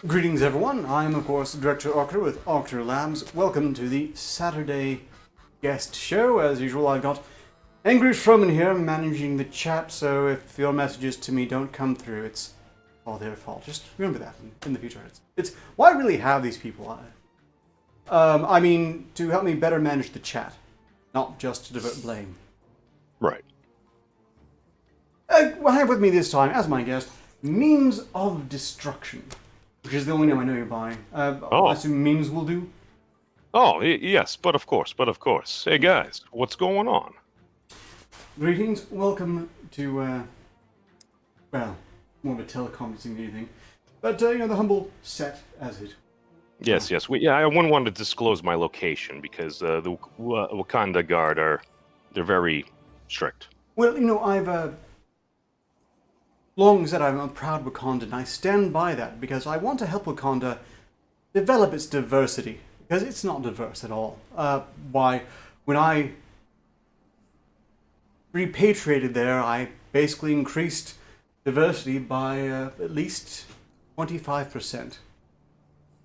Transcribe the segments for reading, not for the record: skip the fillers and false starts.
Greetings, everyone. I'm, of course, Director Arketer with Arketer Labs. Welcome to the Saturday guest show. As usual, I've got Angry Shroman here managing the chat, so if your messages to me don't come through, it's all their fault. Just remember that in the future. It's why I really have these people. I mean, to help me better manage the chat, not just to divert blame. Right. I have with me this time, as my guest, Memes of Destruction. Which is the only name I know you're by. I assume memes will do? Oh, yes, but of course. Hey, guys, what's going on? Greetings. Welcome to, well, more of a teleconferencing than anything. But, the humble set as it. Yes. I wouldn't want to disclose my location because the Wakanda Guard they're very strict. Well, I've, long said I'm a proud Wakandan, and I stand by that because I want to help Wakanda develop its diversity, because it's not diverse at all. When I repatriated there, I basically increased diversity by at least 25%.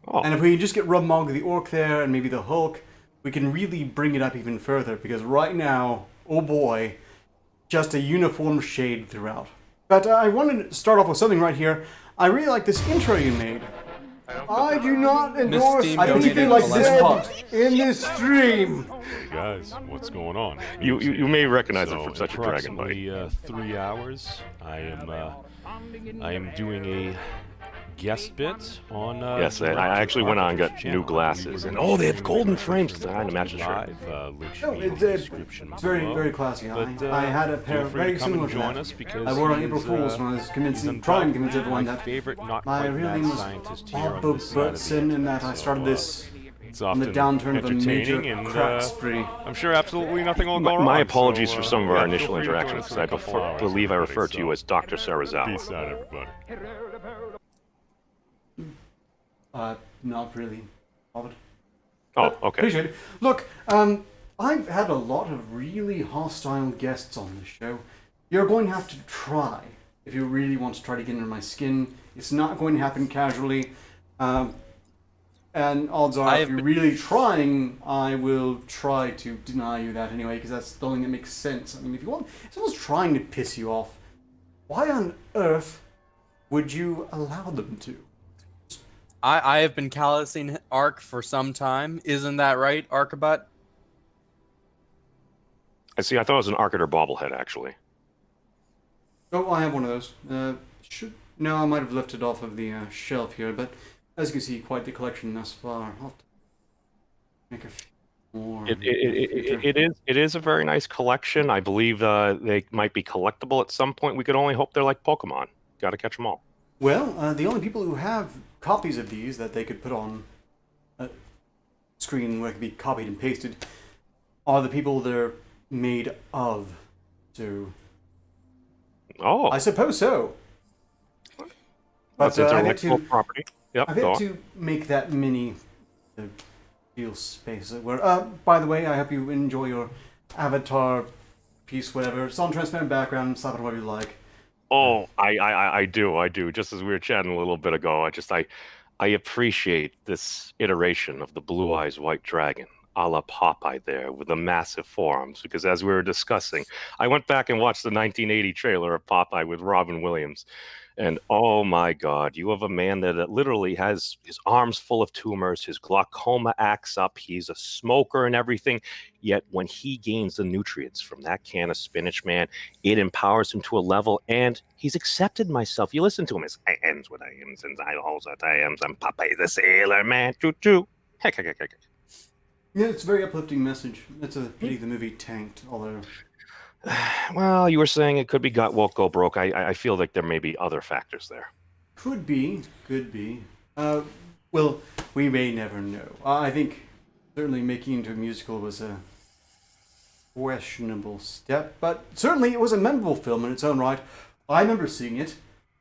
Oh. And if we just get Rummog the Orc there, and maybe the Hulk, we can really bring it up even further, because right now, oh boy, just a uniform shade throughout. But I wanted to start off with something right here. I really like this intro you made. I do not endorse. I particularly like this part in this stream. Hey guys, what's going on? You may recognize it from such a dragon bite. Approximately 3 hours. I am doing a guest bit on. Yes, I actually went on and got new glasses, and they have golden frames to match the shirt. It's very, very classy. I had a pair of very similar to that. I wore on April Fool's when I was trying to convince everyone that my real name was Bob Bertson, and that I started this on the downturn of a major crack spree. I'm sure absolutely nothing will go wrong. My apologies for some of our initial interactions, because I believe I referred to you as Dr. Sarazawa. Peace out, everybody. Not really. Oh, But okay. Appreciate it. Look, I've had a lot of really hostile guests on this show. You're going to have to try if you really want to try to get under my skin. It's not going to happen casually. And odds are, if you're really trying, I will try to deny you that anyway, because that's the only thing that makes sense. I mean, if someone's trying to piss you off, why on earth would you allow them to? I have been callousing Ark for some time. Isn't that right, Arkabut? I see. I thought it was an Arketer bobblehead, actually. Oh, I have one of those. No, I might have left it off of the shelf here, but as you can see, quite the collection thus far. I'll have to make a few more. It is a very nice collection. I believe they might be collectible at some point. We could only hope they're like Pokemon. Got to catch them all. Well, the only people who have copies of these that they could put on a screen where it could be copied and pasted are the people they're made of. So, I suppose so. That's intellectual property. Yep. I've had to make that mini deal space. By the way, I hope you enjoy your avatar piece, whatever. It's on transparent background. Slap it whatever you like. Oh, I do. Just as we were chatting a little bit ago, I appreciate this iteration of the Blue Eyes White Dragon, a la Popeye there, with the massive forearms. Because as we were discussing, I went back and watched the 1980 trailer of Popeye with Robin Williams. And oh my God, you have a man that literally has his arms full of tumors, his glaucoma acts up, he's a smoker and everything. Yet when he gains the nutrients from that can of spinach, man, it empowers him to a level, and he's accepted myself. You listen to him, it's I ends what I am, since I also I am, I'm Popeye the Sailor Man, choo-choo. Heck. Yeah, it's a very uplifting message. It's a pity the movie tanked, although... Well, you were saying it could be got woke, go broke. I feel like there may be other factors there. Could be. Well, we may never know. I think certainly making it into a musical was a questionable step, but certainly it was a memorable film in its own right. I remember seeing it,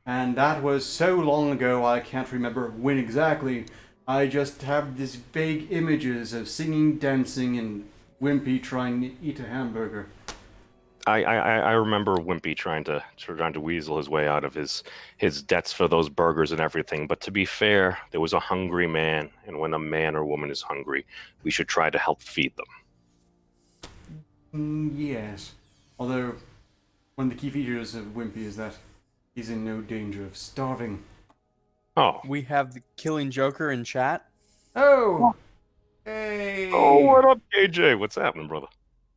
and that was so long ago I can't remember when exactly. I just have these vague images of singing, dancing, and Wimpy trying to eat a hamburger. I remember Wimpy trying to weasel his way out of his debts for those burgers and everything. But to be fair, there was a hungry man, and when a man or woman is hungry, we should try to help feed them. Yes. Although, one of the key features of Wimpy is that he's in no danger of starving. Oh. We have the Killing Joker in chat. Oh! Hey! Oh, what up, KJ? What's happening, brother?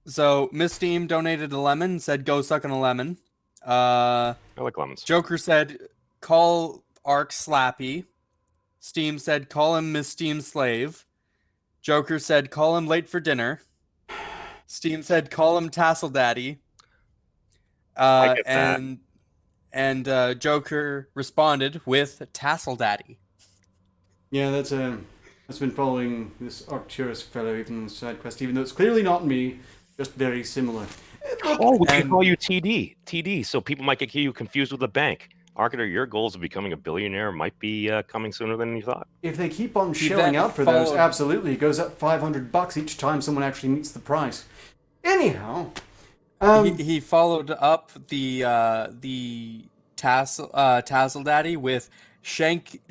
So, Miss Steam donated a lemon, said go suck on a lemon. I like lemons. Joker said call Ark Slappy. Steam said call him Miss Steam Slave. Joker said call him late for dinner. Steam said call him Tassel Daddy. I get that. And Joker responded with Tassel Daddy. Yeah, that's been following this Arcturus fellow even on the side quest, even though it's clearly not me, just very similar. Oh, we can call you TD, so people might get you confused with the bank. Arketer, your goals of becoming a billionaire might be coming sooner than you thought. If they keep on shelling out for those, absolutely, it goes up $500 each time someone actually meets the price. Anyhow, he followed up the Tassel Daddy with shake,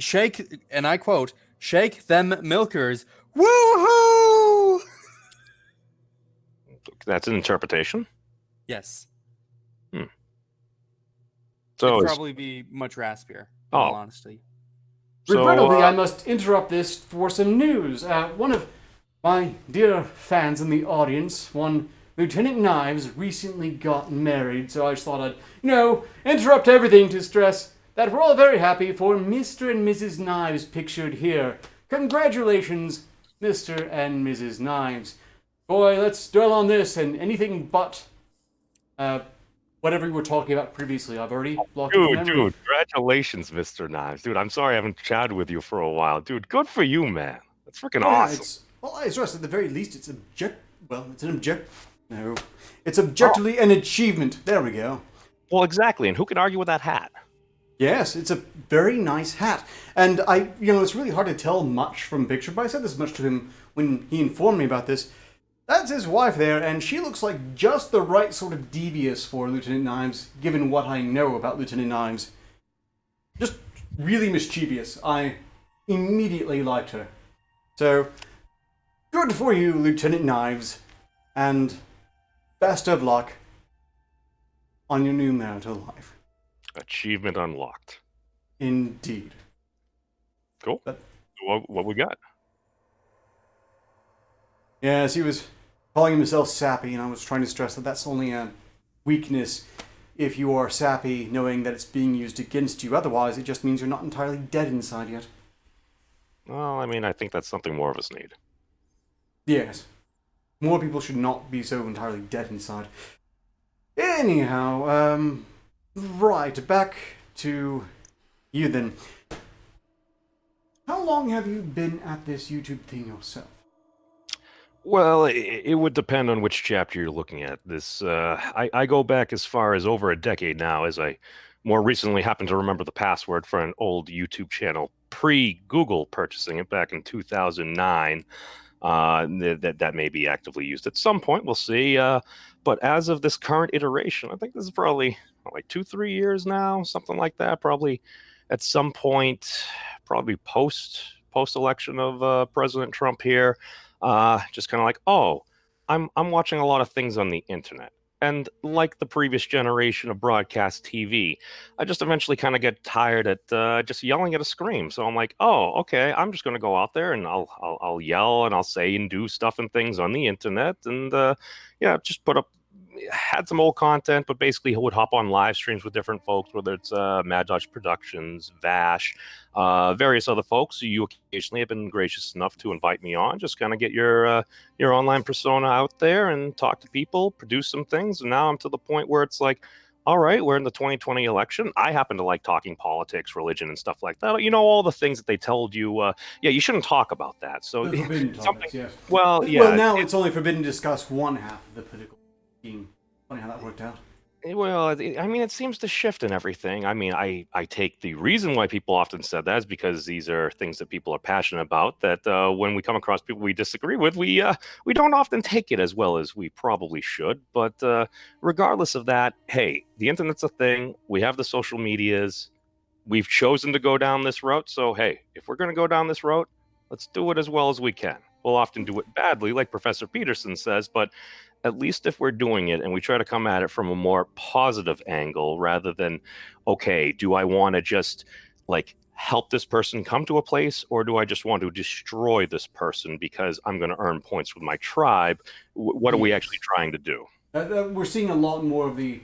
and I quote, "Shake them milkers, woohoo!" That's an interpretation? Yes. So it'd probably be much raspier, in all honesty. Regrettably, I must interrupt this for some news. One of my dear fans in the audience, one Lieutenant Knives, recently got married, so I just thought I'd, interrupt everything to stress that we're all very happy for Mr. and Mrs. Knives pictured here. Congratulations, Mr. and Mrs. Knives. Boy, let's dwell on this and anything but whatever we were talking about previously. I've already blocked it from memory. Dude, congratulations, Mr. Knives. Dude, I'm sorry I haven't chatted with you for a while. Dude, good for you, man. That's freaking awesome. I stress at the very least it's objectively an achievement. There we go. Well, exactly, and who can argue with that hat? Yes, it's a very nice hat. And it's really hard to tell much from picture, but I said this much to him when he informed me about this. That's his wife there, and she looks like just the right sort of devious for Lieutenant Knives, given what I know about Lieutenant Knives. Just really mischievous. I immediately liked her. So, good for you, Lieutenant Knives, and best of luck on your new marital life. Achievement unlocked. Indeed. Cool. What we got? Yes, he was calling himself sappy, and I was trying to stress that that's only a weakness if you are sappy, knowing that it's being used against you. Otherwise, it just means you're not entirely dead inside yet. Well, I mean, I think that's something more of us need. Yes. More people should not be so entirely dead inside. Anyhow, right, back to you then. How long have you been at this YouTube thing yourself? Well, it would depend on which chapter you're looking at. This, I go back as far as over a decade now, as I more recently happen to remember the password for an old YouTube channel pre-Google purchasing it back in 2009. That may be actively used at some point. We'll see. But as of this current iteration, I think this is probably like 2-3 years now, something like that. Probably at some point, probably post election of President Trump here. Just kind of like, I'm watching a lot of things on the internet. And like the previous generation of broadcast TV, I just eventually kind of get tired at just yelling at a screen. So I'm like, okay, I'm just going to go out there and I'll yell and I'll say and do stuff and things on the internet. And just had some old content, but basically would hop on live streams with different folks, whether it's Mad Dodge Productions, Vash, various other folks. You occasionally have been gracious enough to invite me on, just kind of get your online persona out there and talk to people, produce some things. And now I'm to the point where it's like, all right, we're in the 2020 election. I happen to like talking politics, religion, and stuff like that. All the things that they told you, you shouldn't talk about that. So forbidden topics, yes. Well, yeah. Well, now it's only forbidden to discuss one half of the political scheme. Funny how that worked out. Well, I mean, it seems to shift in everything. I mean, I take the reason why people often said that is because these are things that people are passionate about. That when we come across people we disagree with, we don't often take it as well as we probably should. But regardless of that, hey, the internet's a thing. We have the social medias. We've chosen to go down this route. So hey, if we're going to go down this route, let's do it as well as we can. We'll often do it badly, like Professor Peterson says, but at least if we're doing it and we try to come at it from a more positive angle rather than, okay, do I want to just like help this person come to a place, or do I just want to destroy this person because I'm going to earn points with my tribe? What are we actually Yes. trying to do? We're seeing a lot more of the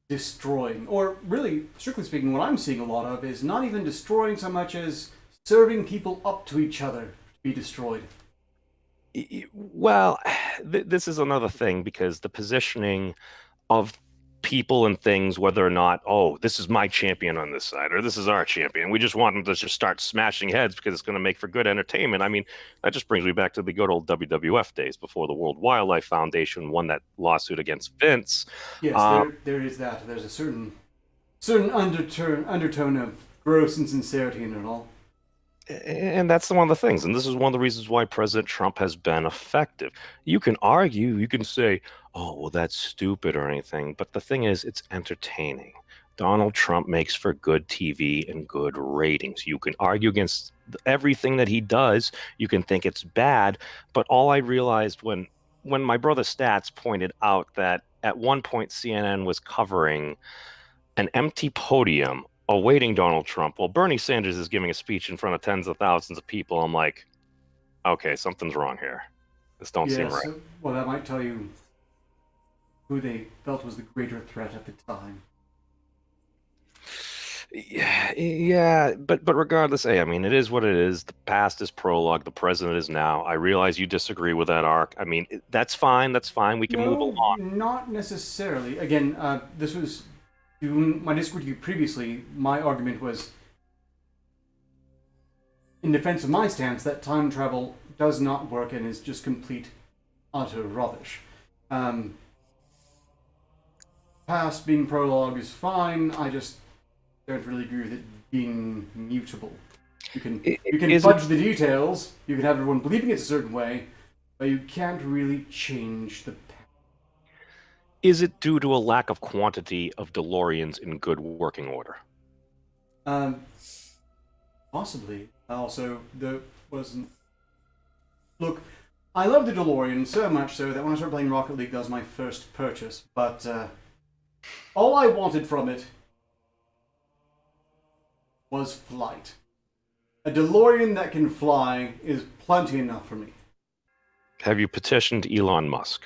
destroying, or really, strictly speaking, what I'm seeing a lot of is not even destroying so much as serving people up to each other to be destroyed. Well, this is another thing because the positioning of people and things, whether or not, oh, this is my champion on this side or this is our champion. We just want them to just start smashing heads because it's going to make for good entertainment. I mean, that just brings me back to the good old WWF days before the World Wildlife Foundation won that lawsuit against Vince. Yes, Um, there is that. There's a certain undertone of gross insincerity in it all. and that's one of the things. And this is one of the reasons why President Trump has been effective. You can argue, you can say, oh, well, that's stupid or anything. But the thing is, it's entertaining. Donald Trump makes for good TV and good ratings. You can argue against everything that he does. You can think it's bad. But all I realized when my brother Stats pointed out that at one point CNN was covering an empty podium awaiting Donald Trump while Bernie Sanders is giving a speech in front of tens of thousands of people, I'm like, okay, something's wrong here. This don't seem Yes, right. well, that might tell you who they felt was the greater threat at the time. Yeah, but regardless, hey, I mean, it is what it is. The past is prologue. The present is now. I realize you disagree with that arc. I mean, that's fine. That's fine. We can move No, along. not necessarily. Again, this was my discord with you previously. My argument was, in defense of my stance, that time travel does not work and is just complete, utter rubbish. Um, Past being prologue is fine. I just don't really agree with it being mutable. You can Is fudge it the details. You can have everyone believing it's a certain way, but you can't really change the past. is it due to a lack of quantity of DeLoreans in good working order? Um, Possibly. Also, there wasn't. Look, I love the DeLorean so much so that when I started playing Rocket League, that was my first purchase. But all I wanted from it was flight. A DeLorean that can fly is plenty enough for me. Have you petitioned Elon Musk?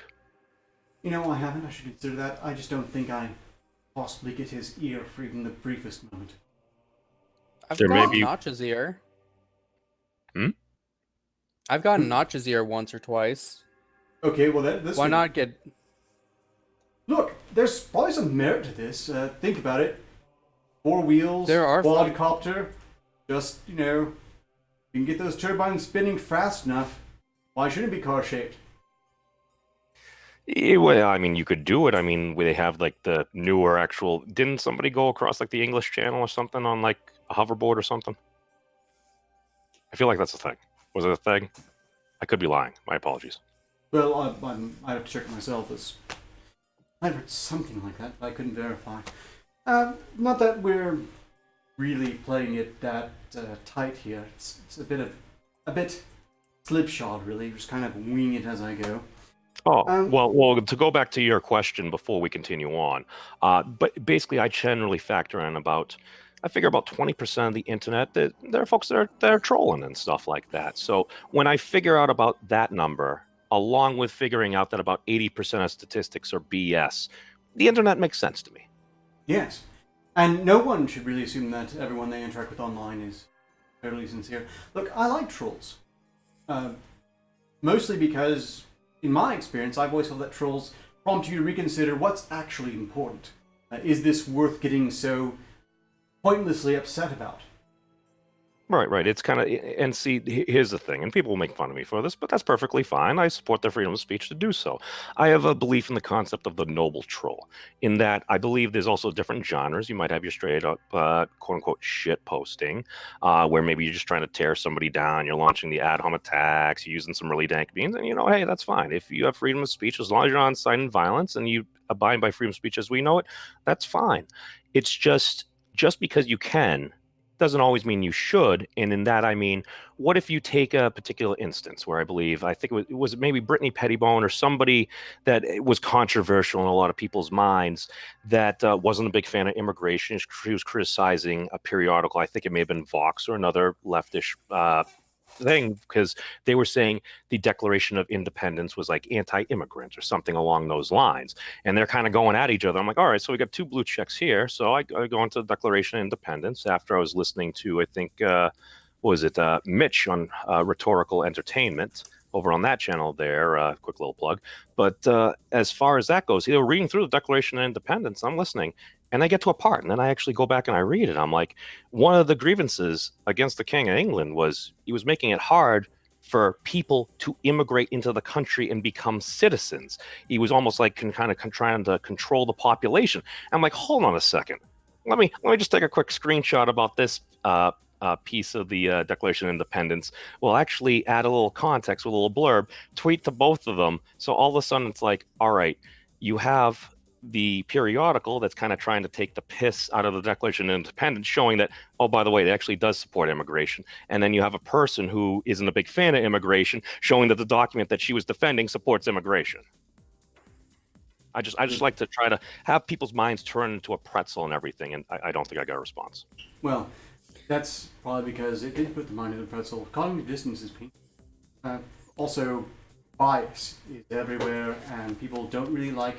You know, I haven't. I should consider that. I just don't think I possibly get his ear for even the briefest moment. I've There may gotten be. Notch's ear. Hmm? I've gotten Notch's ear once or twice. Okay, well, this Why one. not get? Look, there's probably some merit to this. Think about it. 4 wheels, There are quadcopter. Just, you know, you can get those turbines spinning fast enough. Why shouldn't it be car shaped? Yeah, well, I mean, you could do it. I mean, they have like the newer actual. Didn't somebody go across like the English Channel or something on like a hoverboard or something? I feel like that's a thing. Was it a thing? I could be lying. My apologies. Well, I'd have to check it myself. I've heard something like that, but I couldn't verify. Not that we're really playing it that tight here. It's a bit slipshod, really. Just kind of wing it as I go. Oh, Um, well, to go back to your question before we continue on, but basically, I generally factor in I figure about 20% of the internet. There are folks that are trolling and stuff like that. So when I figure out about that number, along with figuring out that about 80% of statistics are BS, the internet makes sense to me. Yes. And no one should really assume that everyone they interact with online is totally sincere. Look, I like trolls. Mostly because, in my experience, I've always felt that trolls prompt you to reconsider what's actually important. Is this worth getting so pointlessly upset about? Right. It's kind of, and see, here's the thing, and people will make fun of me for this, but that's perfectly fine. I support their freedom of speech to do so. I have a belief in the concept of the noble troll, in that I believe there's also different genres. You might have your straight up, quote unquote, shit posting, where maybe you're just trying to tear somebody down, you're launching the ad hom attacks, you're using some really dank beans, and hey, that's fine. If you have freedom of speech, as long as you're not inciting violence and you abide by freedom of speech as we know it, that's fine. It's just because you can doesn't always mean you should. And in that, I mean, what if you take a particular instance where I think it was maybe Brittany Pettibone or somebody that was controversial in a lot of people's minds that wasn't a big fan of immigration. She was criticizing a periodical, I think it may have been Vox or another leftish thing, because they were saying the Declaration of Independence was like anti-immigrant or something along those lines, and they're kind of going at each other. I'm like, all right, so we got two blue checks here. So I go into the Declaration of Independence after I was listening to, I think, what was it, Mitch on Rhetorical Entertainment over on that channel there. Quick little plug. But as far as that goes, reading through the Declaration of Independence, I'm listening, and I get to a part, and then I actually go back and I read it. I'm like, one of the grievances against the King of England was he was making it hard for people to immigrate into the country and become citizens. He was almost like trying to control the population. I'm like, hold on a second. Let me just take a quick screenshot about this piece of the Declaration of Independence. We'll actually add a little context with a little blurb, tweet to both of them. So all of a sudden it's like, all right, you have the periodical that's kind of trying to take the piss out of the Declaration of Independence, showing that, oh, by the way, it actually does support immigration. And then you have a person who isn't a big fan of immigration, showing that the document that she was defending supports immigration. I just like to try to have people's minds turn into a pretzel and everything, and I don't think I got a response. Well, that's probably because it did put the mind in the pretzel. Cognitive dissonance is painful. Also, bias is everywhere, and people don't really like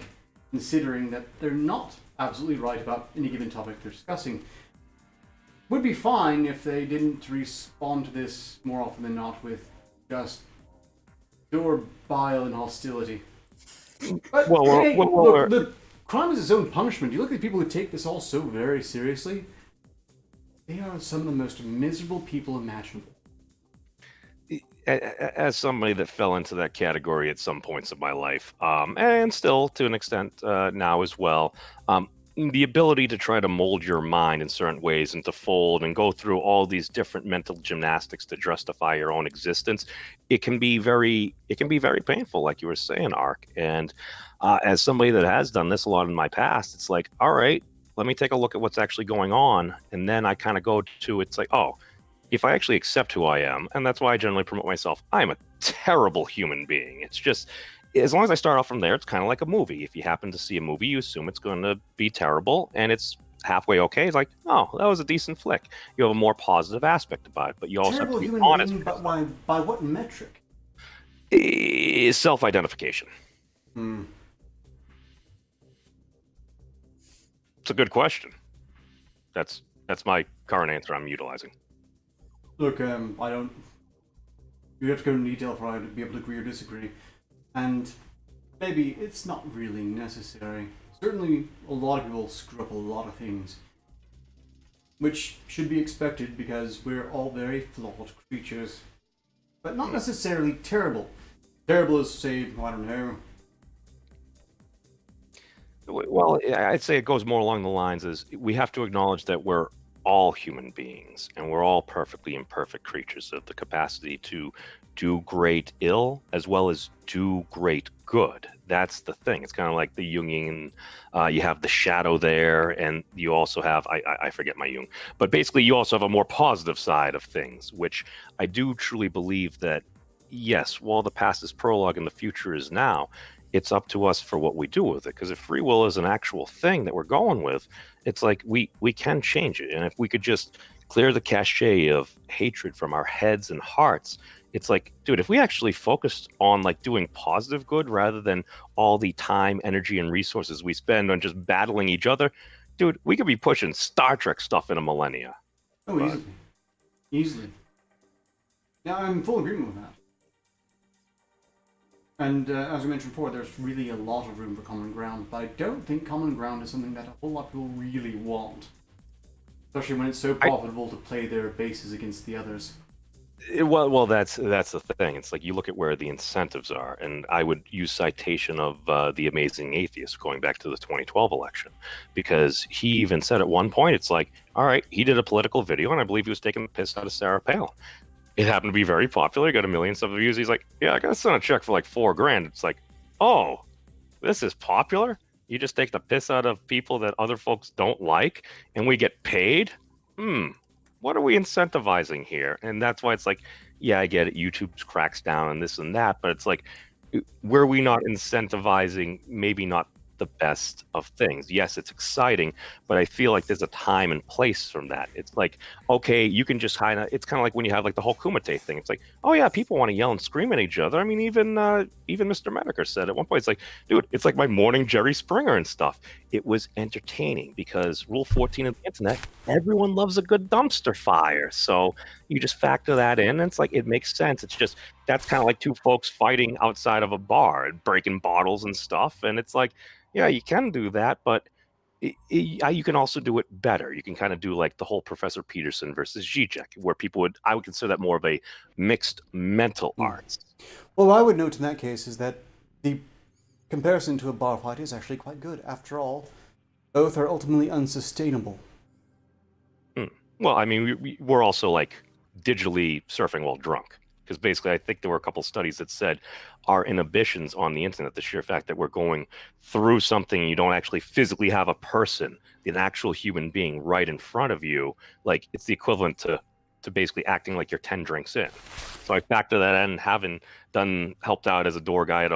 considering that they're not absolutely right about any given topic they're discussing. Would be fine if they didn't respond to this more often than not with just pure bile and hostility. But look, the crime is its own punishment. You look at the people who take this all so very seriously, they are some of the most miserable people imaginable. As somebody that fell into that category at some points of my life, and still to an extent now as well, the ability to try to mold your mind in certain ways and to fold and go through all these different mental gymnastics to justify your own existence, it can be very painful, like you were saying, Ark. And as somebody that has done this a lot in my past, it's like, all right, let me take a look at what's actually going on, and then I kind of go to, it's like, oh, if I actually accept who I am, and that's why I generally promote myself, I'm a terrible human being. It's just, as long as I start off from there, it's kind of like a movie. If you happen to see a movie, you assume it's going to be terrible, and it's halfway okay. It's like, oh, that was a decent flick. You have a more positive aspect about it, but you also terrible have to be human honest. Being, but by what metric? Is self-identification. It's a good question. That's my current answer I'm utilizing. Look, I don't. You have to go into detail for I to be able to agree or disagree, and maybe it's not really necessary. Certainly, a lot of people screw up a lot of things, which should be expected because we're all very flawed creatures, but not necessarily terrible. Terrible is, say, I don't know. Well, I'd say it goes more along the lines as we have to acknowledge that we're all human beings and we're all perfectly imperfect creatures of the capacity to do great ill as well as do great good. That's the thing. It's kind of like the Jungian, you have the shadow there, and you also have, I forget my Jung, but basically you also have a more positive side of things, which I do truly believe that, yes, while the past is prologue and the future is now, it's up to us for what we do with it. Because if free will is an actual thing that we're going with, it's like we can change it. And if we could just clear the cachet of hatred from our heads and hearts, it's like, dude, if we actually focused on like doing positive good rather than all the time, energy, and resources we spend on just battling each other, dude, we could be pushing Star Trek stuff in a millennia. Oh, but easily. Yeah, I'm in full agreement with that. And as I mentioned before, there's really a lot of room for common ground, but I don't think common ground is something that a whole lot of people really want. Especially when it's so profitable to play their bases against the others. Well, that's the thing. It's like you look at where the incentives are, and I would use citation of The Amazing Atheist going back to the 2012 election, because he even said at one point, it's like, all right, he did a political video, and I believe he was taking the piss out of Sarah Palin. It happened to be very popular. He got 1 million sub views. He's like, yeah, I got to send a check for like $4,000. It's like, oh, this is popular. You just take the piss out of people that other folks don't like, and we get paid. What are we incentivizing here? And that's why it's like, yeah, I get it. YouTube cracks down on this and that, but it's like, were we not incentivizing maybe not the best of things? Yes, it's exciting, but I feel like there's a time and place from that. It's like, okay, you can just it's kind of like when you have like the whole Kumite thing. It's like, oh yeah, people want to yell and scream at each other. I mean, even Mr. Mediker said at one point, it's like, dude, it's like my morning Jerry Springer and stuff. It was entertaining because Rule 14 of the internet, everyone loves a good dumpster fire. So you just factor that in, and it's like, it makes sense. It's just, that's kind of like two folks fighting outside of a bar and breaking bottles and stuff. And it's like, yeah, you can do that, but you can also do it better. You can kind of do like the whole Professor Peterson versus Zizek, where I would consider that more of a mixed mental arts. Well, what I would note in that case is that the comparison to a bar fight is actually quite good. After all, both are ultimately unsustainable. Well, I mean, we're also like digitally surfing while drunk. Because basically, I think there were a couple studies that said our inhibitions on the internet, the sheer fact that we're going through something, you don't actually physically have a person, an actual human being right in front of you, like it's the equivalent to basically acting like you're 10 drinks in. So I factor that in, having helped out as a door guy at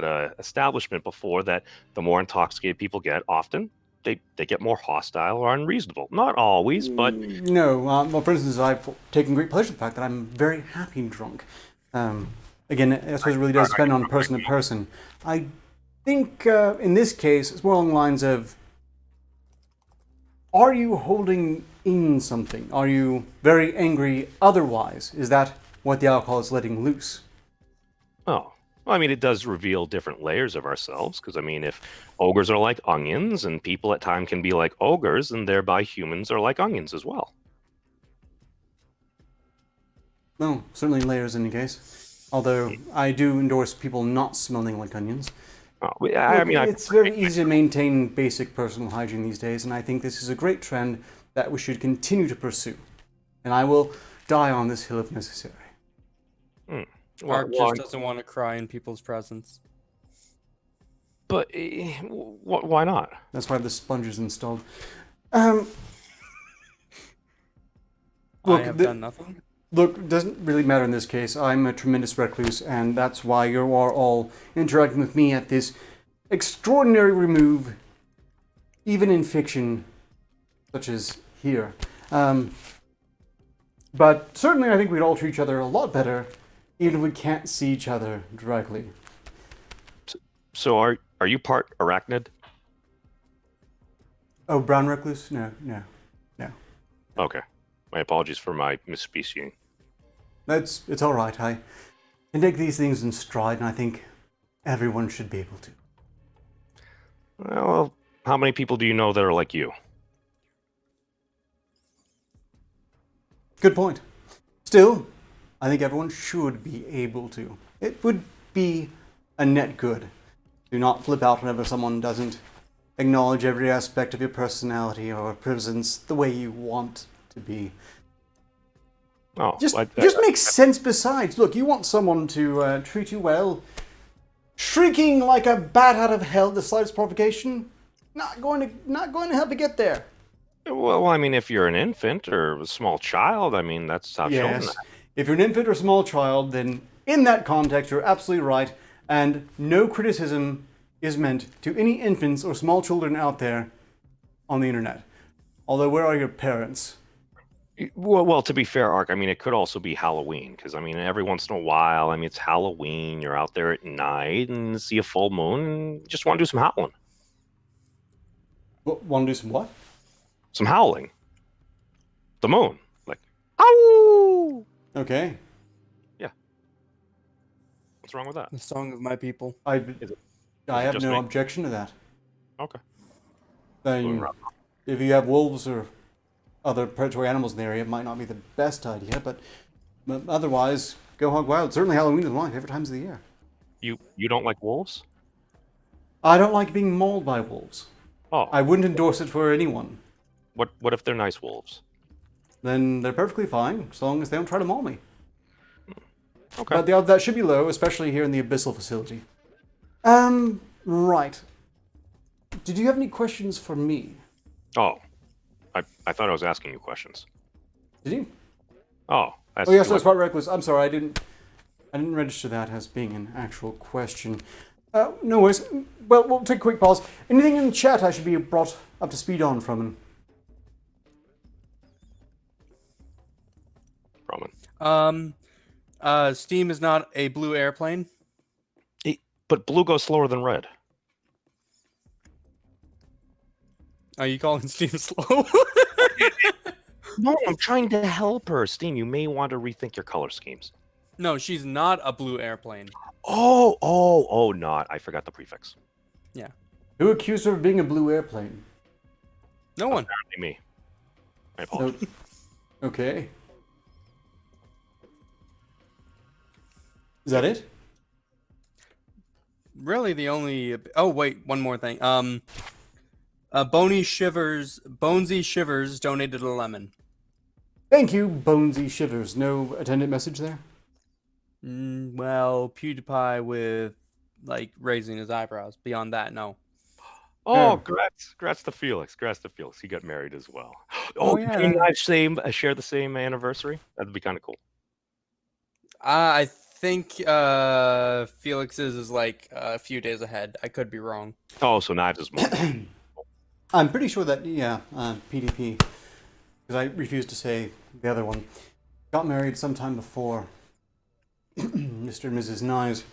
a establishment before, that the more intoxicated people get, often they get more hostile or unreasonable. Not always, but... No. Well, for instance, I've taken great pleasure in the fact that I'm very happy and drunk. Again, I suppose it really does depend on person to person. I think in this case, it's more along the lines of, are you holding in something? Are you very angry otherwise? Is that what the alcohol is letting loose? Oh. Well, I mean, it does reveal different layers of ourselves, because, I mean, if ogres are like onions, and people at times can be like ogres, and thereby humans are like onions as well. No, certainly layers in any case. Although, I do endorse people not smelling like onions. Oh, It's very easy to maintain basic personal hygiene these days, and I think this is a great trend that we should continue to pursue. And I will die on this hill if necessary. Mark just doesn't want to cry in people's presence. But why not? That's why the sponge is installed. I have done nothing. Look, it doesn't really matter in this case. I'm a tremendous recluse, and that's why you are all interacting with me at this extraordinary remove, even in fiction, such as here. But certainly I think we'd all treat each other a lot better, even if we can't see each other directly. So are you part arachnid? Oh, brown recluse? No. Okay. My apologies for my misspeciing. It's all right. I can take these things in stride, and I think everyone should be able to. Well, how many people do you know that are like you? Good point. Still, I think everyone should be able to. It would be a net good. Do not flip out whenever someone doesn't acknowledge every aspect of your personality or presence the way you want to be. Oh, just makes sense besides. Look, you want someone to treat you well. Shrieking like a bat out of hell at the slightest provocation, not going to help you get there. Well, I mean, if you're an infant or a small child, I mean, that's how children act. If you're an infant or a small child, then in that context, you're absolutely right, and no criticism is meant to any infants or small children out there on the internet. Although, where are your parents? Well, to be fair, Ark, I mean, it could also be Halloween, because, I mean, every once in a while, I mean, it's Halloween, you're out there at night and see a full moon and just want to do some howling. Want to do some what? Some howling. The moon. Like, ow! Okay. Yeah. What's wrong with that? The song of my people. I have just no me? objection to that. Okay. If you have wolves or other predatory animals in the area might not be the best idea, but otherwise, go hog wild. Certainly Halloween is one of my favorite times of the year. You don't like wolves? I don't like being mauled by wolves. Oh, I wouldn't endorse it for anyone. what if they're nice wolves? Then they're perfectly fine, as long as they don't try to maul me. Okay. But the odds that should be low, especially here in the Abyssal facility. Right. Did you have any questions for me? Oh, I thought I was asking you questions. Did you? Oh, that's Oh yes, that's part reckless. I'm sorry, I didn't register that as being an actual question. No worries. Well, we'll take a quick pause. Anything in the chat I should be brought up to speed on from him? Roman. Steam is not a blue airplane. But blue goes slower than red. Are you calling Steam slow? No, I'm trying to help her. Steam, you may want to rethink your color schemes. No, she's not a blue airplane. Oh, not. I forgot the prefix. Yeah. Who accused her of being a blue airplane? No one. Apparently me. I apologize. Okay. Is that it? Really, the only. Oh wait, one more thing. Bonesy Shivers donated a lemon. Thank you, Bonesy Shivers. No attendant message there? Well, PewDiePie with like raising his eyebrows. Beyond that, no. Oh, congrats to Felix. Congrats to Felix. He got married as well. Oh, yeah. can you guys share the same anniversary? That'd be kind of cool. I think Felix's is like a few days ahead. I could be wrong. Oh, so Knives is more. I'm pretty sure that, PDP, because I refused to say the other one, got married sometime before Mr. and Mrs. Knives.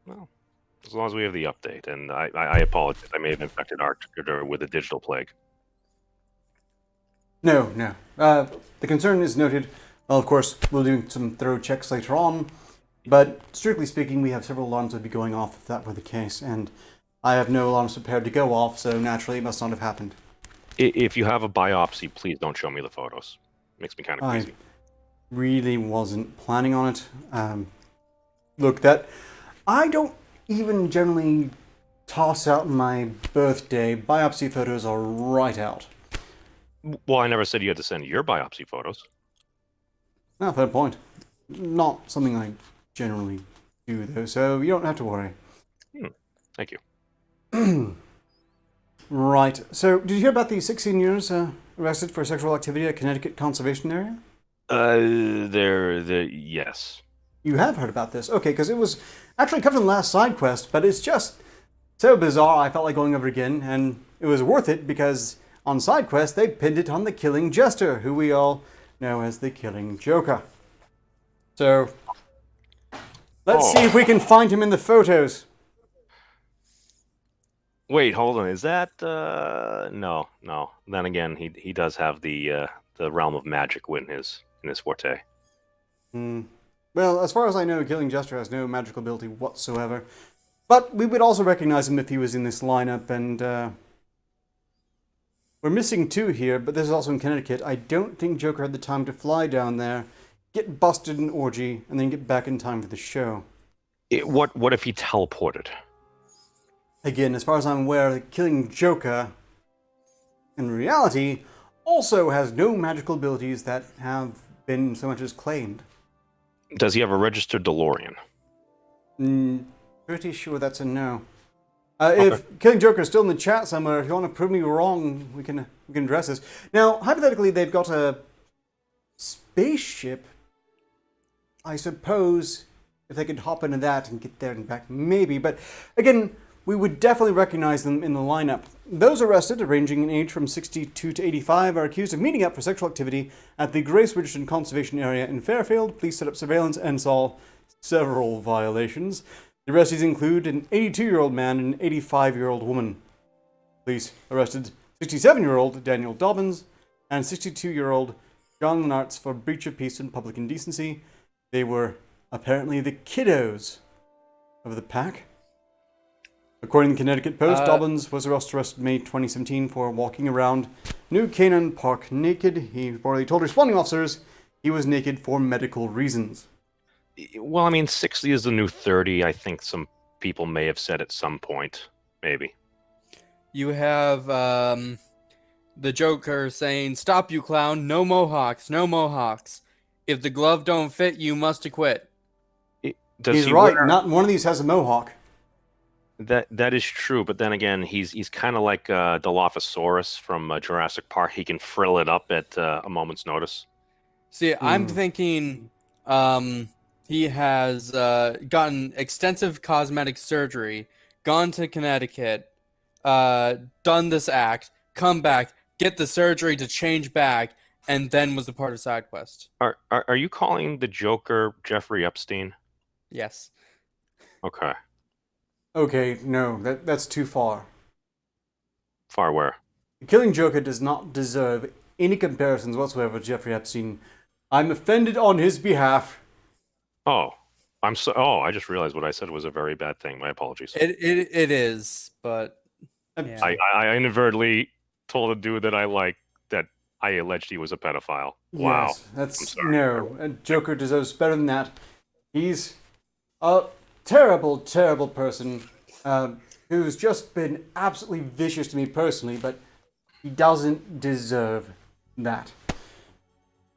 Well, as long as we have the update, and I apologize. I may have infected Arketer with a digital plague. No. The concern is noted. Well, of course, we'll do some thorough checks later on, but strictly speaking, we have several alarms that would be going off if that were the case, and I have no alarms prepared to go off, so naturally it must not have happened. If you have a biopsy, please don't show me the photos. Makes me kind of crazy. Really wasn't planning on it. Look, I don't even generally toss out my birthday. Biopsy photos are right out. Well, I never said you had to send your biopsy photos. Ah, fair point. Not something I generally do, though, so you don't have to worry. Thank you. Right. So, did you hear about the 16 years arrested for sexual activity at Connecticut Conservation Area? Yes. You have heard about this. Okay, because it was actually covered in the last side quest, but it's just so bizarre I felt like going over again, and it was worth it because on side quest they pinned it on the Killing Jester, who we all know as the Killing Joker. So, let's see if we can find him in the photos. Wait, hold on. Is that no? Then again, he does have the realm of magic in his forte. Well, as far as I know, Killing Jester has no magical ability whatsoever. But we would also recognize him if he was in this lineup, and we're missing two here, but this is also in Connecticut. I don't think Joker had the time to fly down there, get busted in orgy, and then get back in time for the show. What if he teleported? Again, as far as I'm aware, the Killing Joker, in reality, also has no magical abilities that have been so much as claimed. Does he have a registered DeLorean? Pretty sure that's a no. If Killing Joker is still in the chat somewhere, if you want to prove me wrong, we can address this. Now, hypothetically, they've got a spaceship. I suppose if they could hop into that and get there and back, maybe. But again, we would definitely recognize them in the lineup. Those arrested, ranging in age from 62 to 85, are accused of meeting up for sexual activity at the Grace Richardson Conservation Area in Fairfield. Police set up surveillance and saw several violations. The arrestees include an 82-year-old man and an 85-year-old woman. Police arrested 67-year-old Daniel Dobbins and 62-year-old John Lenartz for breach of peace and public indecency. They were apparently the kiddos of the pack. According to the Connecticut Post, Dobbins was arrested May 2017 for walking around New Canaan Park naked. He reportedly told responding officers he was naked for medical reasons. Well, I mean, 60 is the new 30. I think some people may have said at some point, maybe. You have the Joker saying, "Stop, you clown! No mohawks, no mohawks. If the glove don't fit, you must acquit." He's right. Not one of these has a mohawk. That is true, but then again, he's kind of like Dilophosaurus from Jurassic Park. He can frill it up at a moment's notice. See, I'm thinking he has gotten extensive cosmetic surgery, gone to Connecticut, done this act, come back, get the surgery to change back, and then was a part of side quest. Are you calling the Joker Jeffrey Epstein? Yes. Okay. Okay, no, that's too far. Far where? The Killing Joker does not deserve any comparisons whatsoever with Jeffrey Epstein. I'm offended on his behalf. Oh, I just realized what I said was a very bad thing. My apologies. It is, but yeah. I inadvertently told a dude that I like that I alleged he was a pedophile. Wow. Yes, that's no. Joker deserves better than that. He's a terrible, terrible person who's just been absolutely vicious to me personally, but he doesn't deserve that.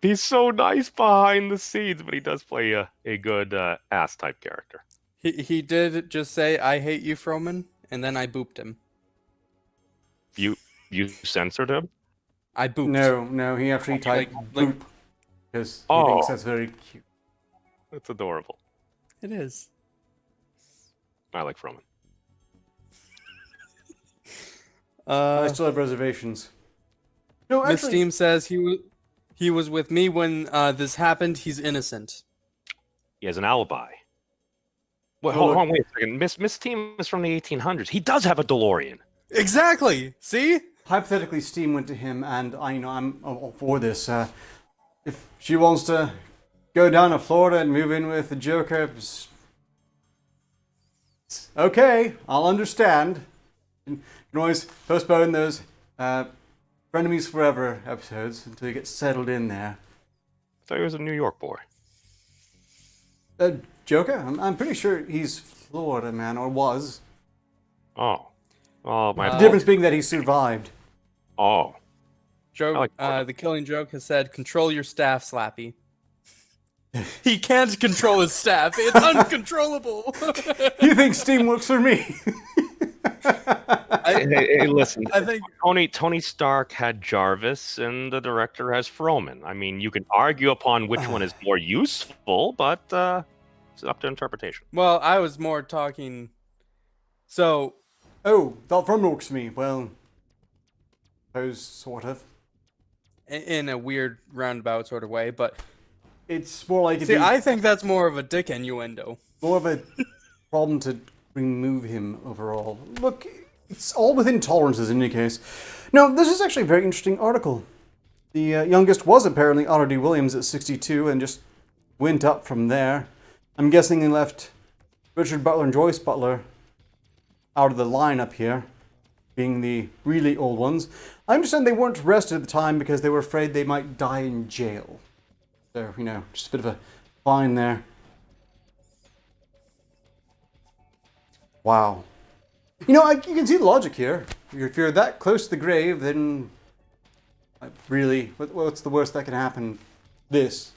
He's so nice behind the scenes, but he does play a good ass type character. He did just say, "I hate you, Froman," and then I booped him. You censored him? I booped. No, he actually typed boop because he thinks that's very cute. That's adorable. It is. I like Froman. I still have reservations. No, Miss actually, Steam says he was with me when this happened. He's innocent. He has an alibi. Well, Well, hold on, wait a second. Miss Team is from the 1800s. He does have a DeLorean. Exactly. See? hypothetically, Steam went to him, and I'm all for this. If she wants to go down to Florida and move in with the Joker, okay, I'll understand. You can always postpone those Frenemies Forever episodes until you get settled in there. I thought he was a New York boy. Joker? I'm pretty sure he's Florida man, or was. Oh. Well, The difference being that he survived. Oh. Joke. The Killing Joke has said, "Control your staff, Slappy." He can't control his staff. It's uncontrollable. You think Steam works for me? Hey, listen. I think Tony Stark had Jarvis, and the director has Froman. I mean, you can argue upon which one is more useful, but it's up to interpretation. Well, I was more talking. So. Oh, that Froman works for me. Well, suppose sort of. In a weird roundabout sort of way, but it's more like I think that's more of a dick innuendo. More of a problem to remove him overall. Look, it's all within tolerances in any case. No, this is actually a very interesting article. The youngest was apparently Otter D. Williams at 62 and just went up from there. I'm guessing they left Richard Butler and Joyce Butler out of the lineup here, being the really old ones. I understand they weren't arrested at the time because they were afraid they might die in jail. So, just a bit of a fine there. Wow. You can see the logic here. If you're that close to the grave, then really, what's the worst that can happen? This.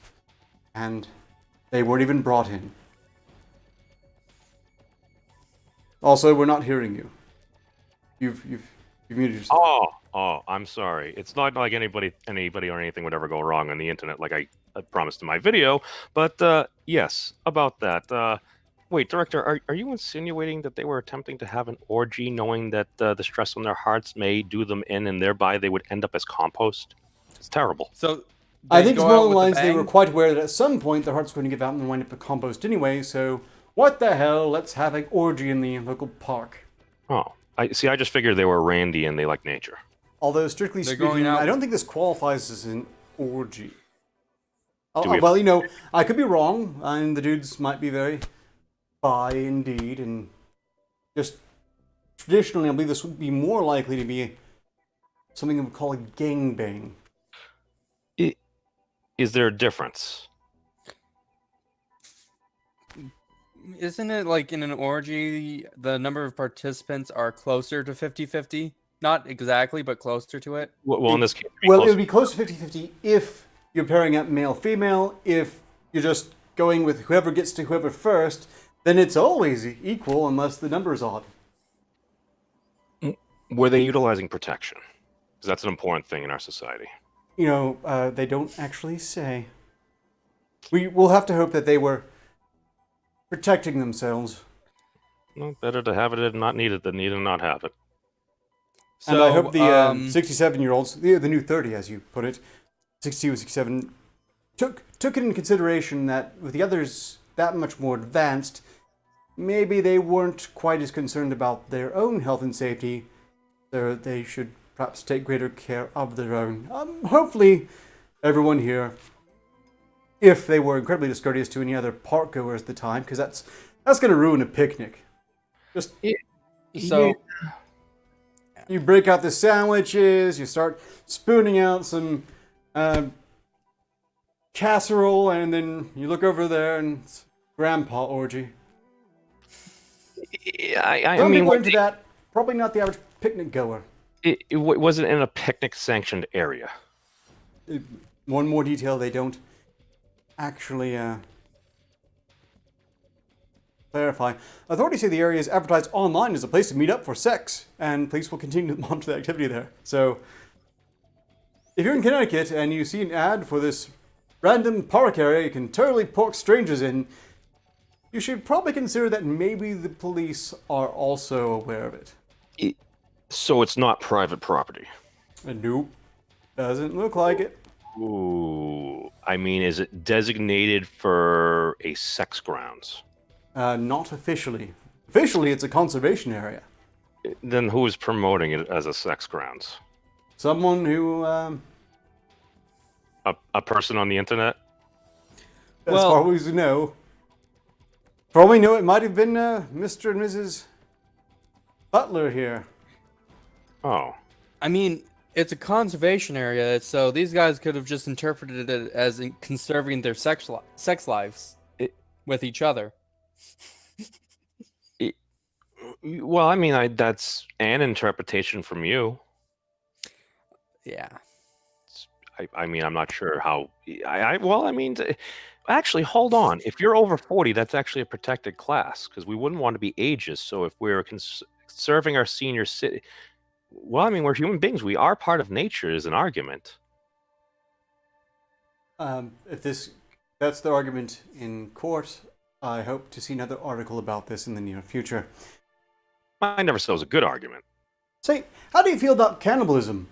And they weren't even brought in. Also, we're not hearing you. You've muted yourself. Oh, I'm sorry. It's not like anybody or anything would ever go wrong on the internet, like I promised in my video. But yes, about that. Wait, director, are you insinuating that they were attempting to have an orgy, knowing that the stress on their hearts may do them in, and thereby they would end up as compost? It's terrible. So I think it's more along the lines they were quite aware that at some point their heart's going to give out and wind up a compost anyway. So what the hell? Let's have an orgy in the local park. Oh, I just figured they were randy and they like nature. Although strictly speaking, I don't think this qualifies as an orgy. Well, I could be wrong, and the dudes might be very bi indeed, and just traditionally, I believe this would be more likely to be something we would call a gangbang. Is there a difference? Isn't it like in an orgy, the number of participants are closer to 50-50? Not exactly, but closer to it. Well, in this case, Well, it would be close to 50-50 if you're pairing up male-female. If you're just going with whoever gets to whoever first, then it's always equal unless the number is odd. Were they utilizing protection? Because that's an important thing in our society. You know, they don't actually say. We'll have to hope that they were protecting themselves. Well, better to have it and not need it than need and not have it. And I hope the 67-year-olds, the new 30, as you put it, 62 and 67, took it into consideration that with the others that much more advanced, maybe they weren't quite as concerned about their own health and safety, so they should perhaps take greater care of their own. Hopefully, everyone here, if they were incredibly discourteous to any other park goers at the time, because that's going to ruin a picnic. Just So, you break out the sandwiches, you start spooning out some casserole, and then you look over there and it's grandpa orgy. I Some mean, people are into that. Probably not the average picnic goer. it wasn't in a picnic-sanctioned area. One more detail they don't actually clarify. Authorities say the area is advertised online as a place to meet up for sex, and police will continue to monitor the activity there. So, if you're in Connecticut and you see an ad for this random park area you can totally pork strangers in, you should probably consider that maybe the police are also aware of it. So it's not private property. Nope. Doesn't look like it. Ooh. I mean, is it designated for a sex grounds? Not officially. Officially, it's a conservation area. Then who is promoting it as a sex grounds? Someone who, A person on the internet? as Well- far as we know, for all we know, it might have been Mr. and Mrs. Butler here. Oh. I mean, it's a conservation area, so these guys could have just interpreted it as conserving their sex lives with each other. Well, I mean, that's an interpretation from you. Yeah. I mean, I'm not sure how. Well, I mean, actually, hold on. If you're over 40, that's actually a protected class because we wouldn't want to be ageist. So if we're serving our senior city, well, I mean, we're human beings. We are part of nature. Is an argument. If that's the argument in court, I hope to see another article about this in the near future. I never said it was a good argument. Say, how do you feel about cannibalism?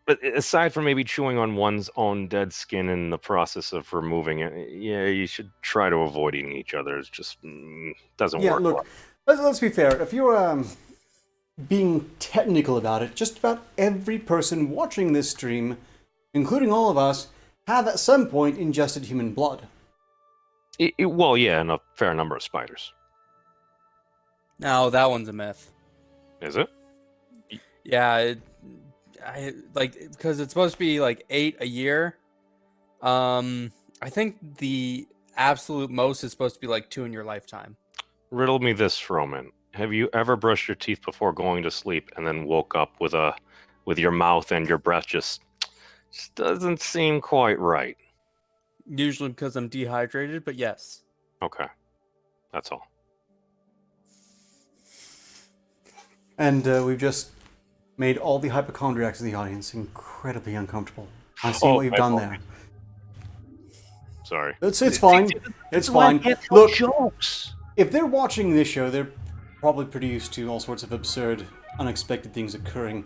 But aside from maybe chewing on one's own dead skin in the process of removing it, yeah, you should try to avoid eating each other. It just doesn't Yeah, work. look, let's be fair. If you're being technical about it, just about every person watching this stream, including all of us, have at some point ingested human blood. Well, yeah, and a fair number of spiders. No, that one's a myth. Is it? Yeah, because it's supposed to be like 8 a year. I think the absolute most is supposed to be like 2 in your lifetime. Riddle me this, Roman. Have you ever brushed your teeth before going to sleep and then woke up with your mouth and your breath just doesn't seem quite right? Usually because I'm dehydrated, but yes. Okay. That's all. And we've just made all the hypochondriacs in the audience incredibly uncomfortable. I see what you've my done fault. there. Sorry. It's fine. It's fine. Look, jokes. if they're watching this show, they're probably pretty used to all sorts of absurd, unexpected things occurring.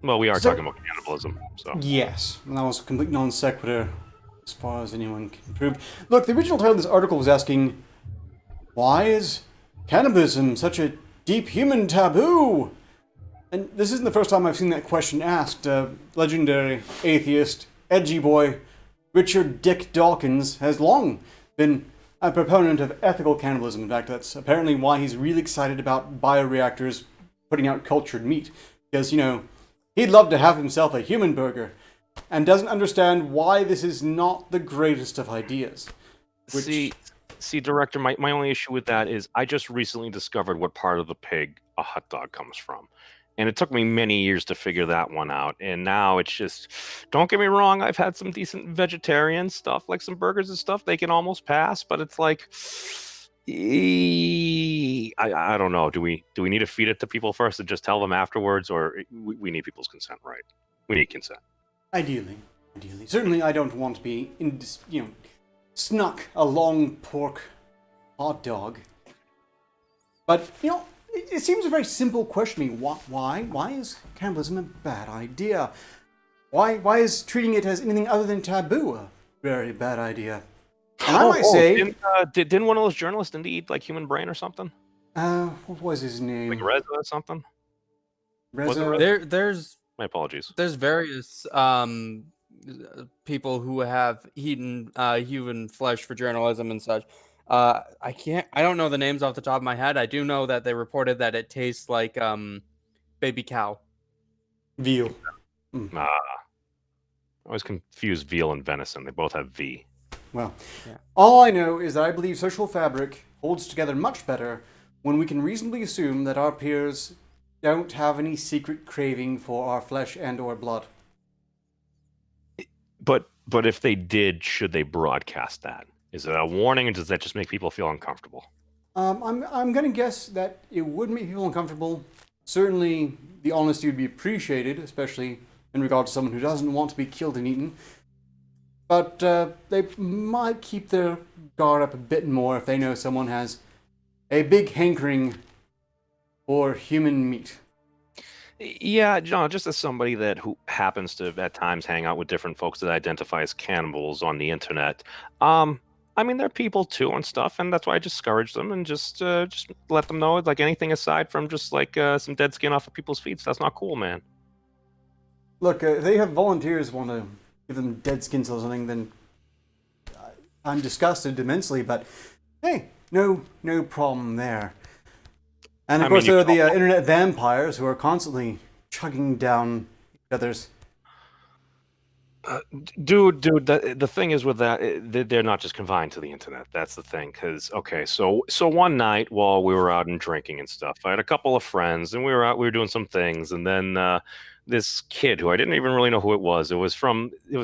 Well, we are So- talking about cannibalism, so. Yes, and that was a complete non sequitur, as far as anyone can prove. Look, the original title of this article was asking, why is cannibalism such a deep human taboo? And this isn't the first time I've seen that question asked. Legendary atheist, edgy boy, Richard Dick Dawkins has long been a proponent of ethical cannibalism. In fact, that's apparently why he's really excited about bioreactors putting out cultured meat. Because, he'd love to have himself a human burger, and doesn't understand why this is not the greatest of ideas. See, director, my only issue with that is I just recently discovered what part of the pig a hot dog comes from. And it took me many years to figure that one out. And now it's just, don't get me wrong, I've had some decent vegetarian stuff, like some burgers and stuff, they can almost pass, but it's like, I don't know. Do we need to feed it to people first and just tell them afterwards, or we need people's consent, right? We need consent. Ideally. Certainly I don't want to be, snuck a long pork hot dog. But, it seems a very simple question to me. Why is cannibalism a bad idea? Why is treating it as anything other than taboo a very bad idea? And I might say... Didn't one of those journalists indeed eat, like, human brain or something? What was his name? Like Reza or something? Reza? There's... My apologies. There's various people who have eaten human flesh for journalism and such. I don't know the names off the top of my head. I do know that they reported that it tastes like baby cow. Veal. I always confuse veal and venison. They both have V. Well, all I know is that I believe social fabric holds together much better when we can reasonably assume that our peers don't have any secret craving for our flesh and or blood. But if they did, should they broadcast that? Is it a warning, or does that just make people feel uncomfortable? I'm going to guess that it would make people uncomfortable. Certainly, the honesty would be appreciated, especially in regard to someone who doesn't want to be killed and eaten. But they might keep their guard up a bit more if they know someone has a big hankering for human meat. Yeah, John, just as somebody who happens to at times hang out with different folks that identify as cannibals on the internet, I mean, they're people too and stuff, and that's why I discourage them and just let them know, like, anything aside from just like some dead skin off of people's feet, that's not cool, man. Look, if they have volunteers want to give them dead skins or something, then I'm disgusted immensely, but hey, no problem there. And of course, there are the internet vampires who are constantly chugging down each other's. Dude, the thing is with that, they're not just confined to the internet. That's the thing. Because, okay, so one night while we were out and drinking and stuff, I had a couple of friends, and we were doing some things, and then this kid who I didn't even really know who it was. It was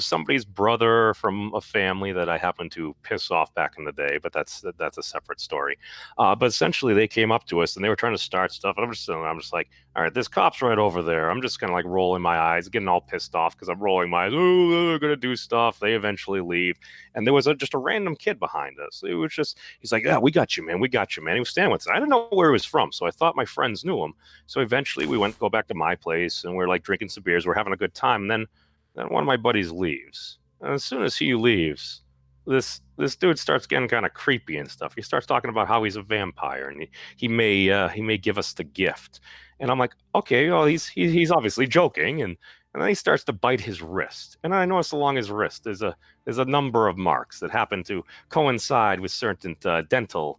somebody's brother from a family that I happened to piss off back in the day, but that's a separate story. But essentially, they came up to us and they were trying to start stuff, and I'm just like, all right, this cop's right over there. I'm just kind of like rolling my eyes, getting all pissed off because I'm rolling my eyes. Oh, they're gonna do stuff. They eventually leave, and there was just a random kid behind us. It was just, he's like, yeah, we got you, man. He was standing with us. I didn't know where he was from, so I thought my friends knew him. So eventually, we go back to my place, and we're like drinking some beers. We're having a good time. And then one of my buddies leaves. And as soon as he leaves, this dude starts getting kind of creepy and stuff. He starts talking about how he's a vampire and he may give us the gift. And I'm like, okay, well, he's obviously joking. And then he starts to bite his wrist. And I noticed along his wrist there's a number of marks that happen to coincide with certain dental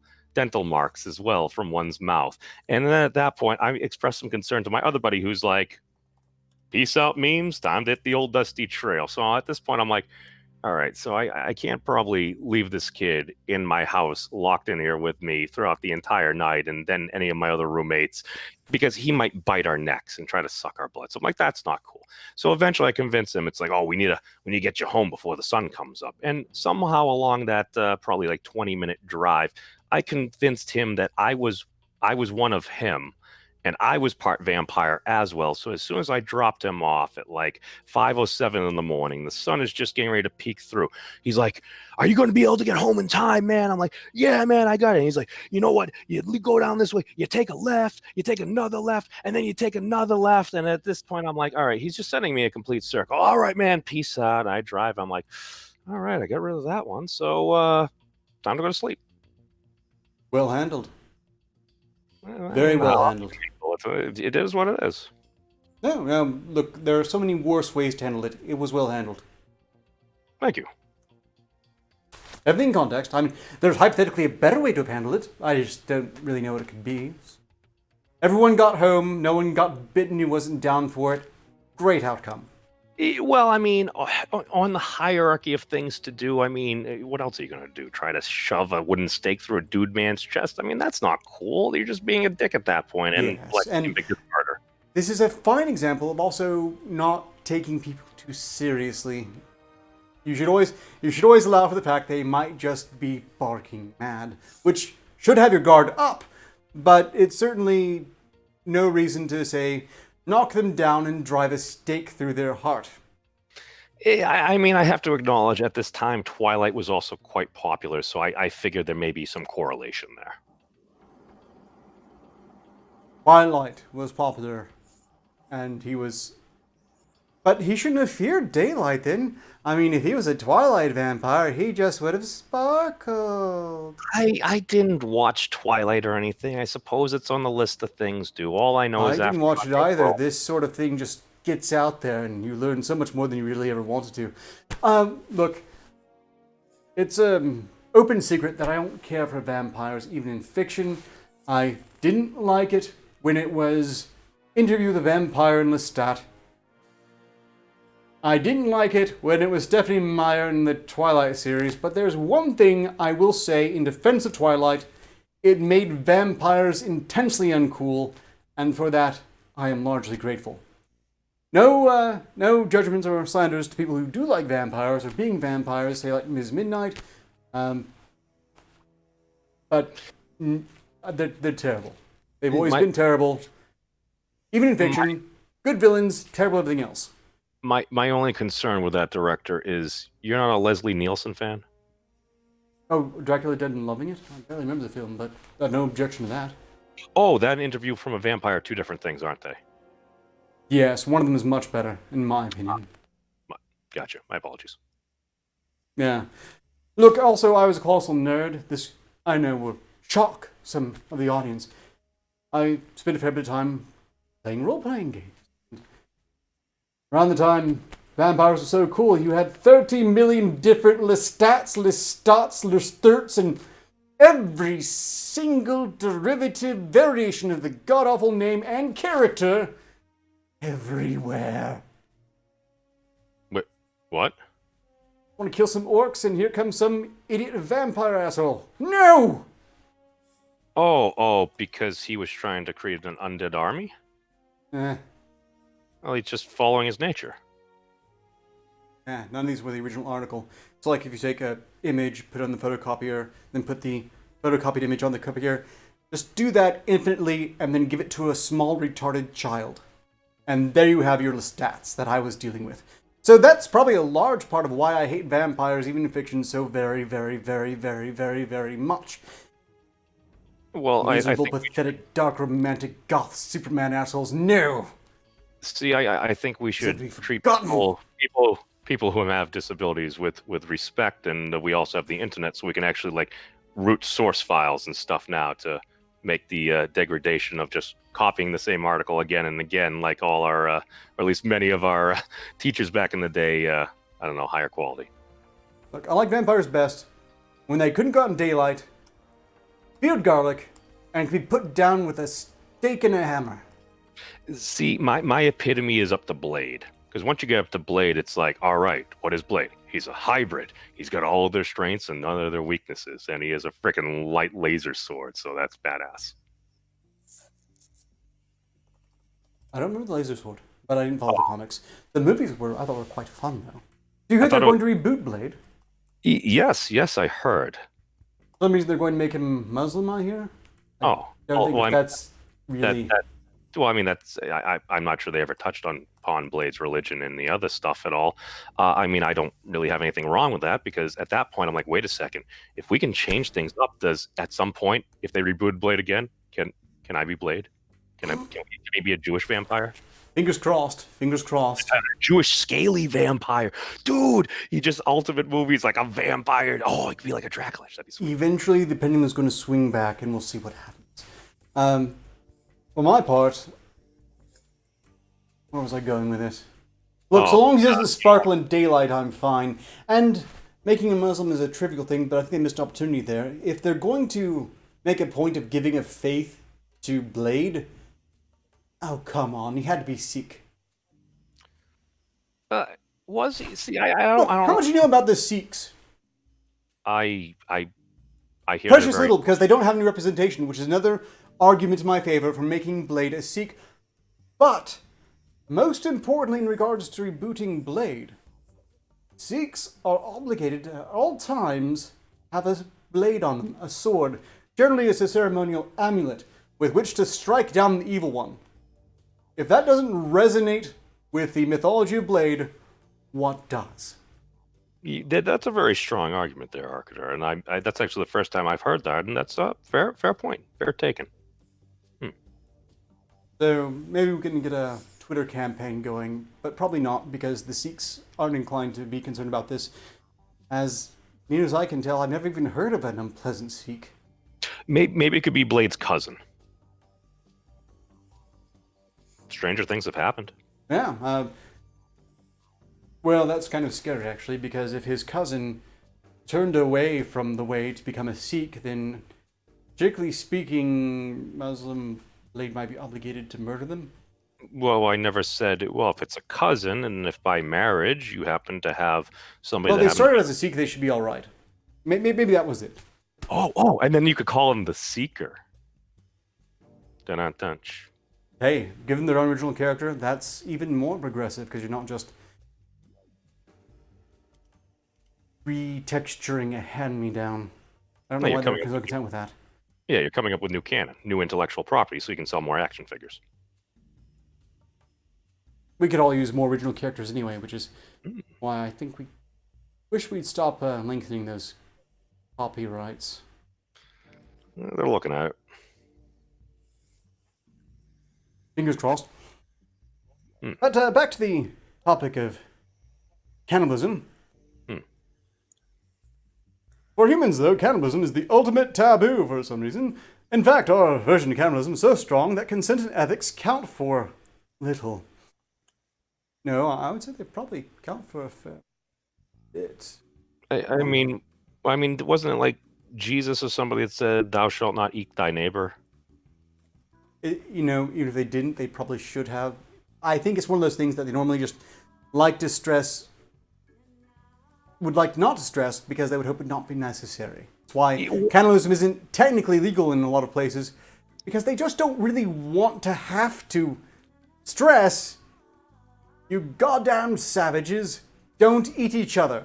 marks as well from one's mouth. And then at that point, I expressed some concern to my other buddy who's like, peace out, memes, time to hit the old dusty trail. So at this point, I'm like, all right, so I can't probably leave this kid in my house locked in here with me throughout the entire night and then any of my other roommates, because he might bite our necks and try to suck our blood. So I'm like, that's not cool. So eventually I convince him. It's like, oh, we need to get you home before the sun comes up. And somehow along that probably like 20-minute drive, I convinced him that I was one of him. And I was part vampire as well. So as soon as I dropped him off at like 5:07 in the morning, the sun is just getting ready to peek through. He's like, are you going to be able to get home in time, man? I'm like, yeah, man, I got it. And he's like, you know what? You go down this way. You take a left. You take another left. And then you take another left. And at this point, I'm like, all right, he's just sending me a complete circle. All right, man, peace out. I drive. I'm like, all right, I got rid of that one. So time to go to sleep. Well handled. Very well handled. It is what it is. No, look, there are so many worse ways to handle it. It was well handled. Thank you. everything in context. I mean, there's hypothetically a better way to have handled it. I just don't really know what it could be. Everyone got home. No one got bitten who wasn't down for it. Great outcome. Well, I mean, on the hierarchy of things to do, I mean, what else are you going to do? Try to shove a wooden stake through a dude man's chest? I mean, that's not cool. You're just being a dick at that point, and Yes, and make it harder. this is a fine example of also not taking people too seriously. You should always allow for the fact they might just be barking mad, which should have your guard up, but it's certainly no reason to say, knock them down and drive a stake through their heart. I mean, I have to acknowledge at this time, Twilight was also quite popular, so I figured there may be some correlation there. Twilight was popular, and but he shouldn't have feared daylight then. I mean, if he was a Twilight vampire, he just would have sparkled. I didn't watch Twilight or anything. I suppose it's on the list of things to do. All I know I is didn't watch it either. This sort of thing just gets out there, and you learn so much more than you really ever wanted to. Look, it's an open secret that I don't care for vampires, even in fiction. I didn't like it when it was Interview the Vampire in Lestat. I didn't like it when it was Stephanie Meyer in the Twilight series, but there's one thing I will say in defense of Twilight. It made vampires intensely uncool, and for that, I am largely grateful. No judgments or slanders to people who do like vampires or being vampires, say like Ms. Midnight, but they're terrible. They've always been terrible. Even in fiction, good villains, terrible everything else. My only concern with that director is you're not a Leslie Nielsen fan? Oh, Dracula Dead and Loving It? I barely remember the film, but I have no objection to that. Oh, that Interview from a Vampire are two different things, aren't they? Yes, one of them is much better, in my opinion. Gotcha. My apologies. Yeah. Look, also, I was a colossal nerd. This, I know, will shock some of the audience. I spent a fair bit of time playing role-playing games. Around the time vampires were so cool, you had 30 million different Lestats, Lestats, Lesterts, and every single derivative variation of the god-awful name and character everywhere. Wait, what? Want to kill some orcs, and here comes some idiot vampire asshole. No! Oh, because he was trying to create an undead army? Well, he's just following his nature. Yeah, none of these were the original article. It's like if you take an image, put it on the photocopier, then put the photocopied image on the copier. Just do that infinitely, and then give it to a small retarded child. And there you have your stats that I was dealing with. So that's probably a large part of why I hate vampires, even in fiction, so very, very, very, very, very, very much. Well, I think pathetic, dark, romantic, goth Superman assholes. No! See, I think we should treat people who have disabilities with respect, and we also have the internet, so we can actually like root source files and stuff now to make the degradation of just copying the same article again and again, like all our, or at least many of our teachers back in the day, I don't know, higher quality. Look, I like vampires best when they couldn't go out in daylight, peeled garlic, and could be put down with a stake and a hammer. See, my epitome is up to Blade. Because once you get up to Blade, it's like, all right, what is Blade? He's a hybrid. He's got all of their strengths and none of their weaknesses. And he has a freaking light laser sword, so that's badass. I don't remember the laser sword, but I didn't follow the comics. The movies I thought were quite fun, though. Do you hear they're going to reboot Blade? Yes, I heard. So that means they're going to make him Muslim, I hear? I don't think that's really... I'm not sure they ever touched upon Blade's religion and the other stuff at all. I mean, I don't really have anything wrong with that, because at that point, I'm like, wait a second. If we can change things up, at some point, if they reboot Blade again, can I be Blade? Can he be a Jewish vampire? Fingers crossed. Fingers crossed. A Jewish scaly vampire. Dude, he just ultimate movies like a vampire. Oh, it could be like a Dracula. That'd be sweet. Eventually, the pendulum is going to swing back, and we'll see what happens. For my part, where was I going with this? Look, so long as it doesn't sparkle in daylight, I'm fine. And making a Muslim is a trivial thing, but I think they missed an opportunity there. If they're going to make a point of giving a faith to Blade, oh, come on, he had to be Sikh. Was he? See, I Look, don't. how much do you know about the Sikhs? I hear Precious very, little, because they don't have any representation, which is another argument in my favor for making Blade a Sikh. But, most importantly in regards to rebooting Blade, Sikhs are obligated to, at all times, have a blade on them, a sword. Generally, it's a ceremonial amulet with which to strike down the evil one. If that doesn't resonate with the mythology of Blade, what does? That's a very strong argument there, Arketer, and I that's actually the first time I've heard that, and that's a fair point, fair taken. So maybe we can get a Twitter campaign going, but probably not, because the Sikhs aren't inclined to be concerned about this. As near as I can tell, I've never even heard of an unpleasant Sikh. Maybe it could be Blade's cousin. Stranger things have happened. Yeah, well, that's kind of scary, actually, because if his cousin turned away from the way to become a Sikh, then, strictly speaking, Muslim Blade might be obligated to murder them. Well, I never said, well, if it's a cousin, and if by marriage you happen to have somebody Well, that they started as a Sikh, they should be all right. Maybe that was it. Oh, and then you could call him the Seeker. Dun-dun-dun. Hey, given their own original character, that's even more progressive, because you're not just retexturing a hand-me-down. I don't know why they're so content with that. Yeah, you're coming up with new canon, new intellectual property, so you can sell more action figures. We could all use more original characters anyway, which is why I think we wish we'd stop lengthening those copyrights. They're looking at it. Fingers crossed. But back to the topic of cannibalism. For humans, though, cannibalism is the ultimate taboo for some reason. In fact, our aversion to cannibalism is so strong that consent and ethics count for little. No, I would say they probably count for a fair bit. I mean, wasn't it like Jesus or somebody that said, "Thou shalt not eat thy neighbor"? Even if they didn't, they probably should have. I think it's one of those things that they normally just like to stress, would like not to stress, because they would hope it would not be necessary. That's why cannibalism isn't technically legal in a lot of places, because they just don't really want to have to stress, you goddamn savages, don't eat each other.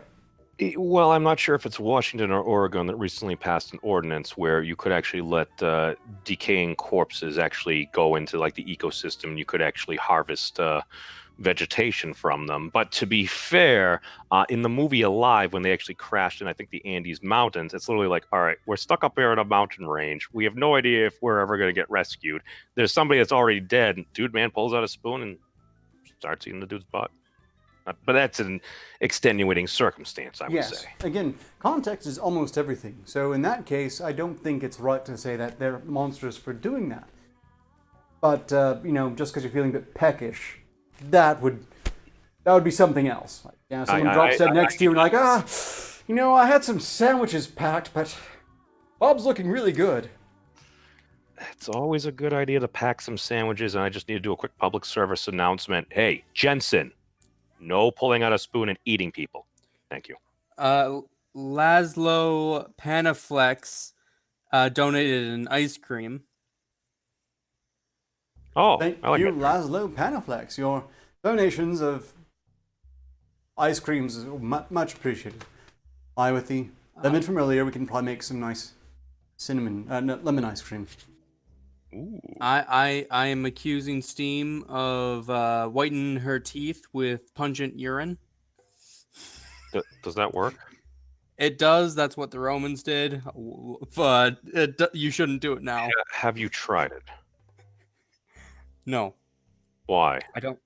Well, I'm not sure if it's Washington or Oregon that recently passed an ordinance where you could actually let decaying corpses actually go into like the ecosystem. You could actually harvest vegetation from them. But to be fair, in the movie Alive, when they actually crashed in, I think, the Andes Mountains, it's literally like, all right, we're stuck up here in a mountain range. We have no idea if we're ever going to get rescued. There's somebody that's already dead. Dude, man, pulls out a spoon and starts eating the dude's butt. But that's an extenuating circumstance, I would say. Again, context is almost everything. So in that case, I don't think it's right to say that they're monsters for doing that. But, just because you're feeling a bit peckish, that would be something else. Like, someone drops dead next to you and like, I had some sandwiches packed, but Bob's looking really good. It's always a good idea to pack some sandwiches, and I just need to do a quick public service announcement. Hey, Jensen, no pulling out a spoon and eating people. Thank you. Laszlo Panaflex donated an ice cream. Oh, Thank I like you, it. Laszlo Panaflex. Your donations of ice creams is much appreciated. With the lemon from earlier, we can probably make some nice lemon ice cream. Ooh. I am accusing Steam of whitening her teeth with pungent urine. Does that work? It does. That's what the Romans did. But you shouldn't do it now. Have you tried it? No. Why? I don't.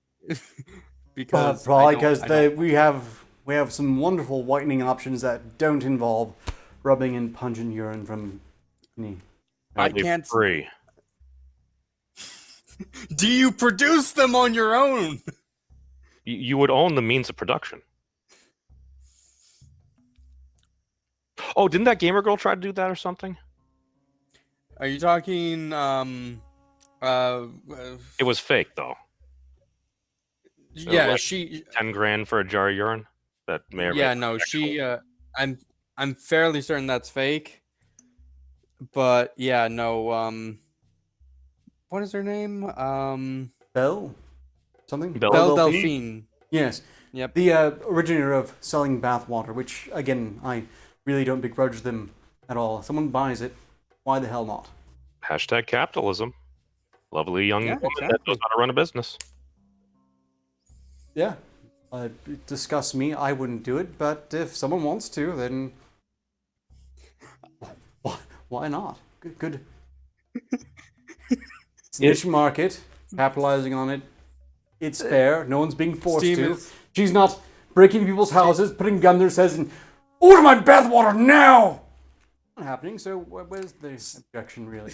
Because probably because we have some wonderful whitening options that don't involve rubbing in pungent urine from me. I can't. Free. Do you produce them on your own? You would own the means of production. Oh, didn't that gamer girl try to do that or something? Are you talking It was fake though. yeah, like she 10 grand for a jar of urine. That may or may yeah, not no, be actual. she I'm fairly certain that's fake. But yeah, no, what is her name? Belle? Something? Belle Belle Delphine? Delphine. Yes. Yep. The originator of selling bathwater, which, again, I really don't begrudge them at all. If someone buys it, why the hell not? Hashtag capitalism. Lovely young Yeah, woman that exactly. knows how to run a business. Yeah. It disgusts me. I wouldn't do it, but if someone wants to, then why not? Good. It's a niche market, capitalizing on it. It's fair. No one's being forced Steam to. is- She's not breaking into people's houses, putting gun there, says, "Order my bathwater now!" Not happening. So where's the objection, really?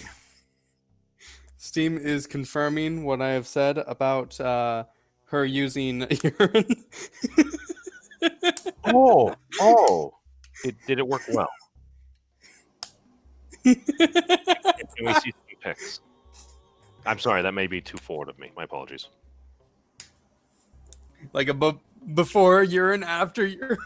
Steam is confirming what I have said about her using urine. Oh. Did it work well? Can we see some pics? I'm sorry, that may be too forward of me. My apologies. Like a before urine, after urine.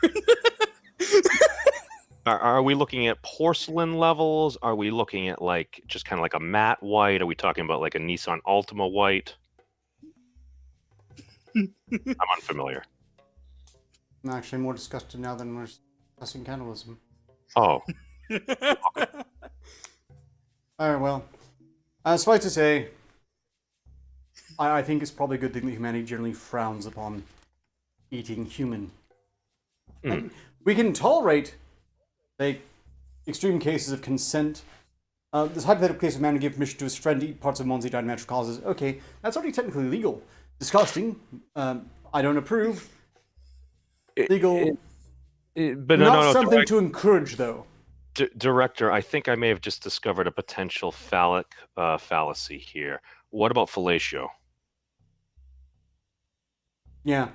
Are we looking at porcelain levels? Are we looking at like just kind of like a matte white? Are we talking about like a Nissan Altima white? I'm unfamiliar. I'm actually more disgusted now than we're discussing cannibalism. Oh, Alright, well, suffice to say, I think it's probably a good thing that humanity generally frowns upon eating human. And we can tolerate, like, extreme cases of consent. This hypothetical case of a man who gave permission to his friend to eat parts of ones he died of natural causes. Okay, that's already technically legal. Disgusting. I don't approve. Legal. but Not no, something to encourage, though. Director, I think I may have just discovered a potential phallic fallacy here. What about fellatio? Yeah.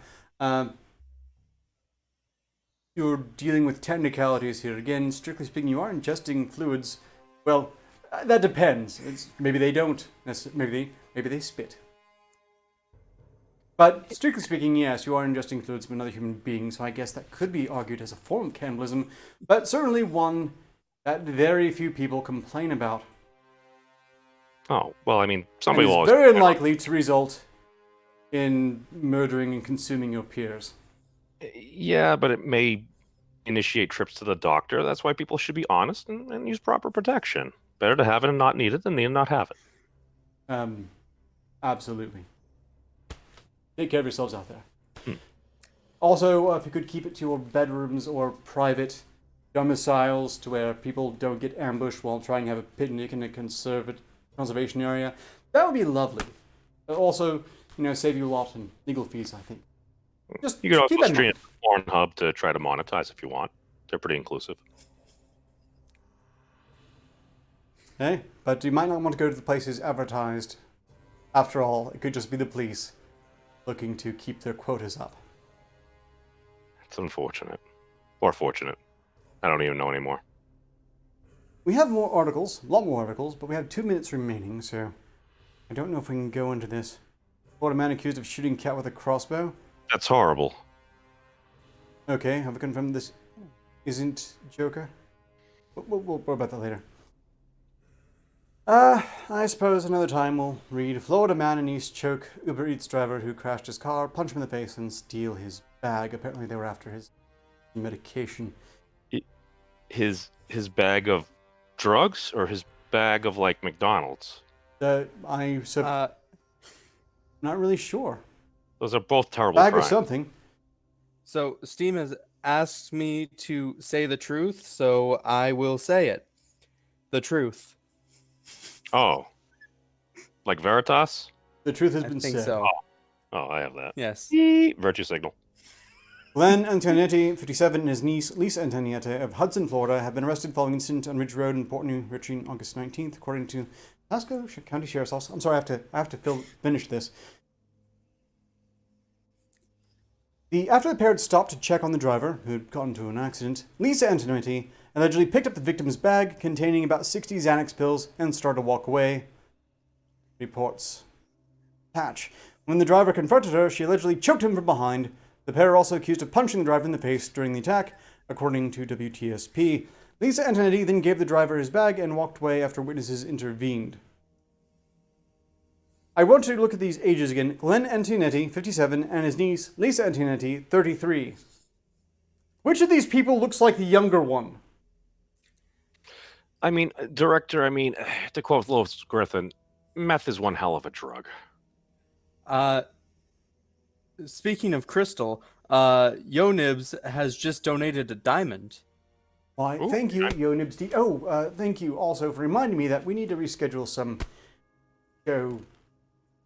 You're dealing with technicalities here. Again, strictly speaking, you are ingesting fluids. Well, that depends. Maybe they don't. Maybe they spit. But strictly speaking, yes, you are ingesting fluids from another human being, so I guess that could be argued as a form of cannibalism, but certainly one that very few people complain about. Oh, well, I mean, And somebody will is always. very unlikely to result in murdering and consuming your peers. Yeah, but it may initiate trips to the doctor. That's why people should be honest and use proper protection. Better to have it and not need it than need and not have it. Absolutely. Take care of yourselves out there. Also, if you could keep it to your bedrooms or private domiciles to where people don't get ambushed while trying to have a picnic in a conservation area, that would be lovely. Also, save you a lot in legal fees, I think. Just You can also keep that in stream mind. Pornhub to try to monetize if you want. They're pretty inclusive. Okay? But you might not want to go to the places advertised. After all, it could just be the police looking to keep their quotas up. It's unfortunate. Or fortunate. I don't even know anymore. We have more articles, a lot more articles, but we have 2 minutes remaining, so I don't know if we can go into this. Florida man accused of shooting cat with a crossbow. That's horrible. Okay, have we confirmed this isn't Joker? We'll worry about that later. I suppose another time we'll read Florida man in East choke Uber Eats driver who crashed his car, punch him in the face, and steal his bag. Apparently they were after his medication. His bag of drugs or his bag of like McDonald's? Not really sure. Those are both terrible Bag crimes. of something. So Steam has asked me to say the truth, so I will say it. The truth. Oh. Like Veritas? The truth has I been think said. so. Oh, I have that. Yes. Virtue signal. Glenn Antonietti, 57, and his niece, Lisa Antonietti, of Hudson, Florida, have been arrested following an incident on Ridge Road in Port New Richie on August 19th, according to Pasco County Sheriff's Office. I'm sorry, I have to finish this. After the pair had stopped to check on the driver, who had gotten into an accident, Lisa Antonietti allegedly picked up the victim's bag containing about 60 Xanax pills and started to walk away. Reports Patch. When the driver confronted her, she allegedly choked him from behind. The pair are also accused of punching the driver in the face during the attack, according to WTSP. Lisa Antonetti then gave the driver his bag and walked away after witnesses intervened. I want to look at these ages again. Glenn Antonetti, 57, and his niece, Lisa Antonetti, 33. Which of these people looks like the younger one? I mean, director, to quote Lois Griffin, meth is one hell of a drug. Speaking of crystal, Yonibs has just donated a diamond. Why, Ooh, thank you, Yonibs. Thank you also for reminding me that we need to reschedule some show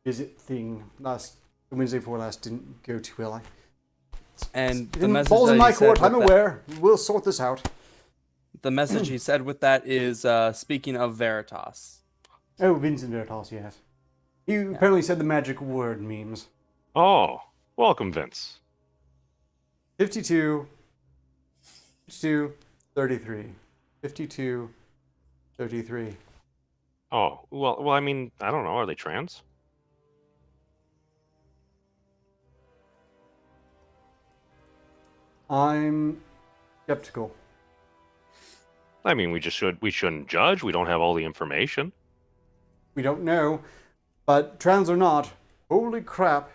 visit thing. The Wednesday before last didn't go too well. And the message balls that in he my said court, I'm with that- aware. We'll sort this out. The message he said with that is, speaking of Veritas. Oh, Vincent Veritas, yes. He apparently said the magic word memes. Oh, welcome, Vince. 52, 33. 52, 33. Oh, well, I don't know. Are they trans? I'm skeptical. We shouldn't judge. We don't have all the information. We don't know, but trans or not, holy crap.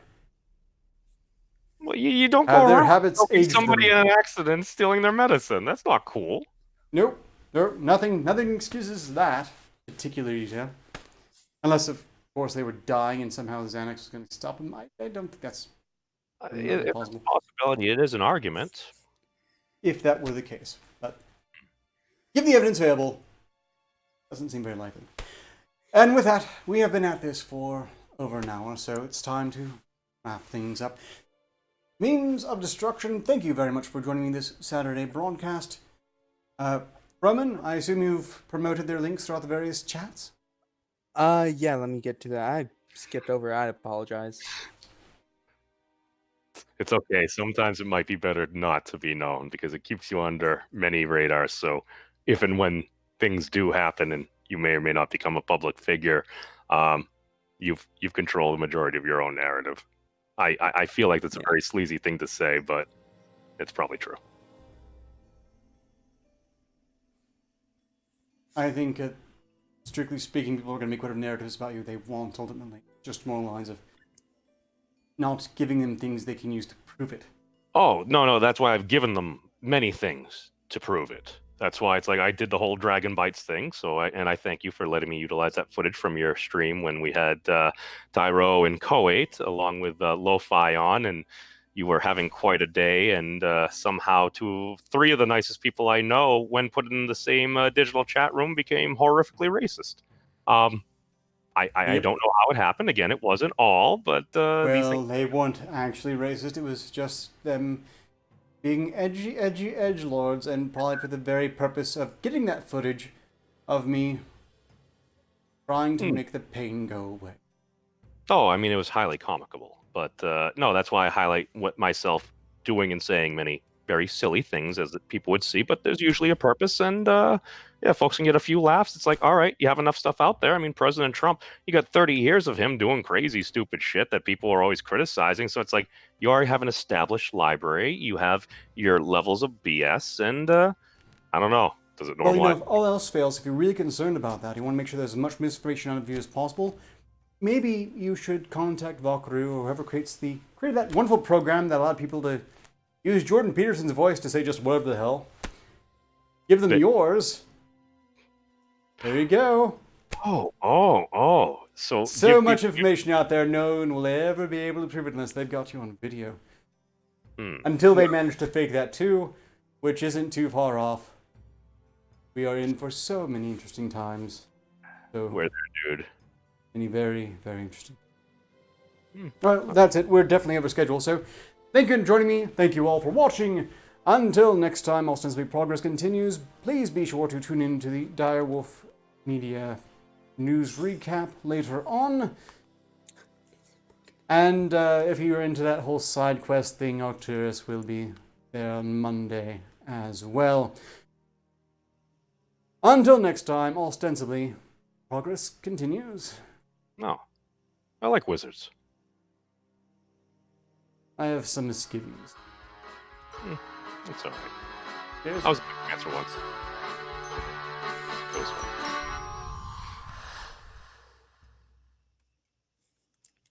Well, you don't Have go their around habits helping aged somebody them. in an accident stealing their medicine. That's not cool. Nope. Nothing excuses that particular detail. Unless, of course, they were dying and somehow Xanax was going to stop them. I don't think that's It's a possible. possibility. It is an argument. If that were the case. But given the evidence available, doesn't seem very likely. And with that, we have been at this for over an hour, so it's time to wrap things up. Means of Destruction, thank you very much for joining me this Saturday broadcast. Roman, I assume you've promoted their links throughout the various chats? Yeah, let me get to that. I skipped over. I apologize. It's okay. Sometimes it might be better not to be known because it keeps you under many radars. So if and when things do happen and you may or may not become a public figure, you've controlled the majority of your own narrative. I feel like that's a very sleazy thing to say, but it's probably true. I think, strictly speaking, people are going to make whatever narratives about you they want, ultimately. Just more lines of not giving them things they can use to prove it. Oh, no, that's why I've given them many things to prove it. That's why it's like I did the whole Dragon Bites thing. So I thank you for letting me utilize that footage from your stream when we had Tyro and Coate along with Lo-Fi on, and you were having quite a day. And somehow three of the nicest people I know, when put in the same digital chat room, became horrifically racist. I don't know how it happened. Again, it wasn't all, but these things... they weren't actually racist. It was just them being edgy edgelords, and probably for the very purpose of getting that footage of me trying to make the pain go away. Oh, it was highly comical. But no, that's why I highlight what myself doing and saying many very silly things as that people would see, but there's usually a purpose, and folks can get a few laughs. It's like, all right, you have enough stuff out there. President Trump, you got 30 years of him doing crazy, stupid shit that people are always criticizing. So it's like, you already have an established library. You have your levels of BS, and I don't know. Does it normalize? Well, if all else fails, if you're really concerned about that, you want to make sure there's as much misinformation out of you as possible, maybe you should contact Valkyrie or whoever created that wonderful program that allowed people to use Jordan Peterson's voice to say just whatever the hell. Give them yours. There you go. Oh. So much information out there, no one will ever be able to prove it unless they've got you on video. Until they manage to fake that too, which isn't too far off. We are in for so many interesting times. So We're there, dude. Many very, very interesting. Well, that's it. We're definitely over schedule. So thank you for joining me. Thank you all for watching. Until next time, ostensibly progress continues. Please be sure to tune in to the Direwolf Media news recap later on. And if you're into that whole side quest thing, Arcturus will be there on Monday as well. Until next time, ostensibly, progress continues. No. I like wizards. I have some misgivings. That's alright. Yes. I was a cancer once. It was fun.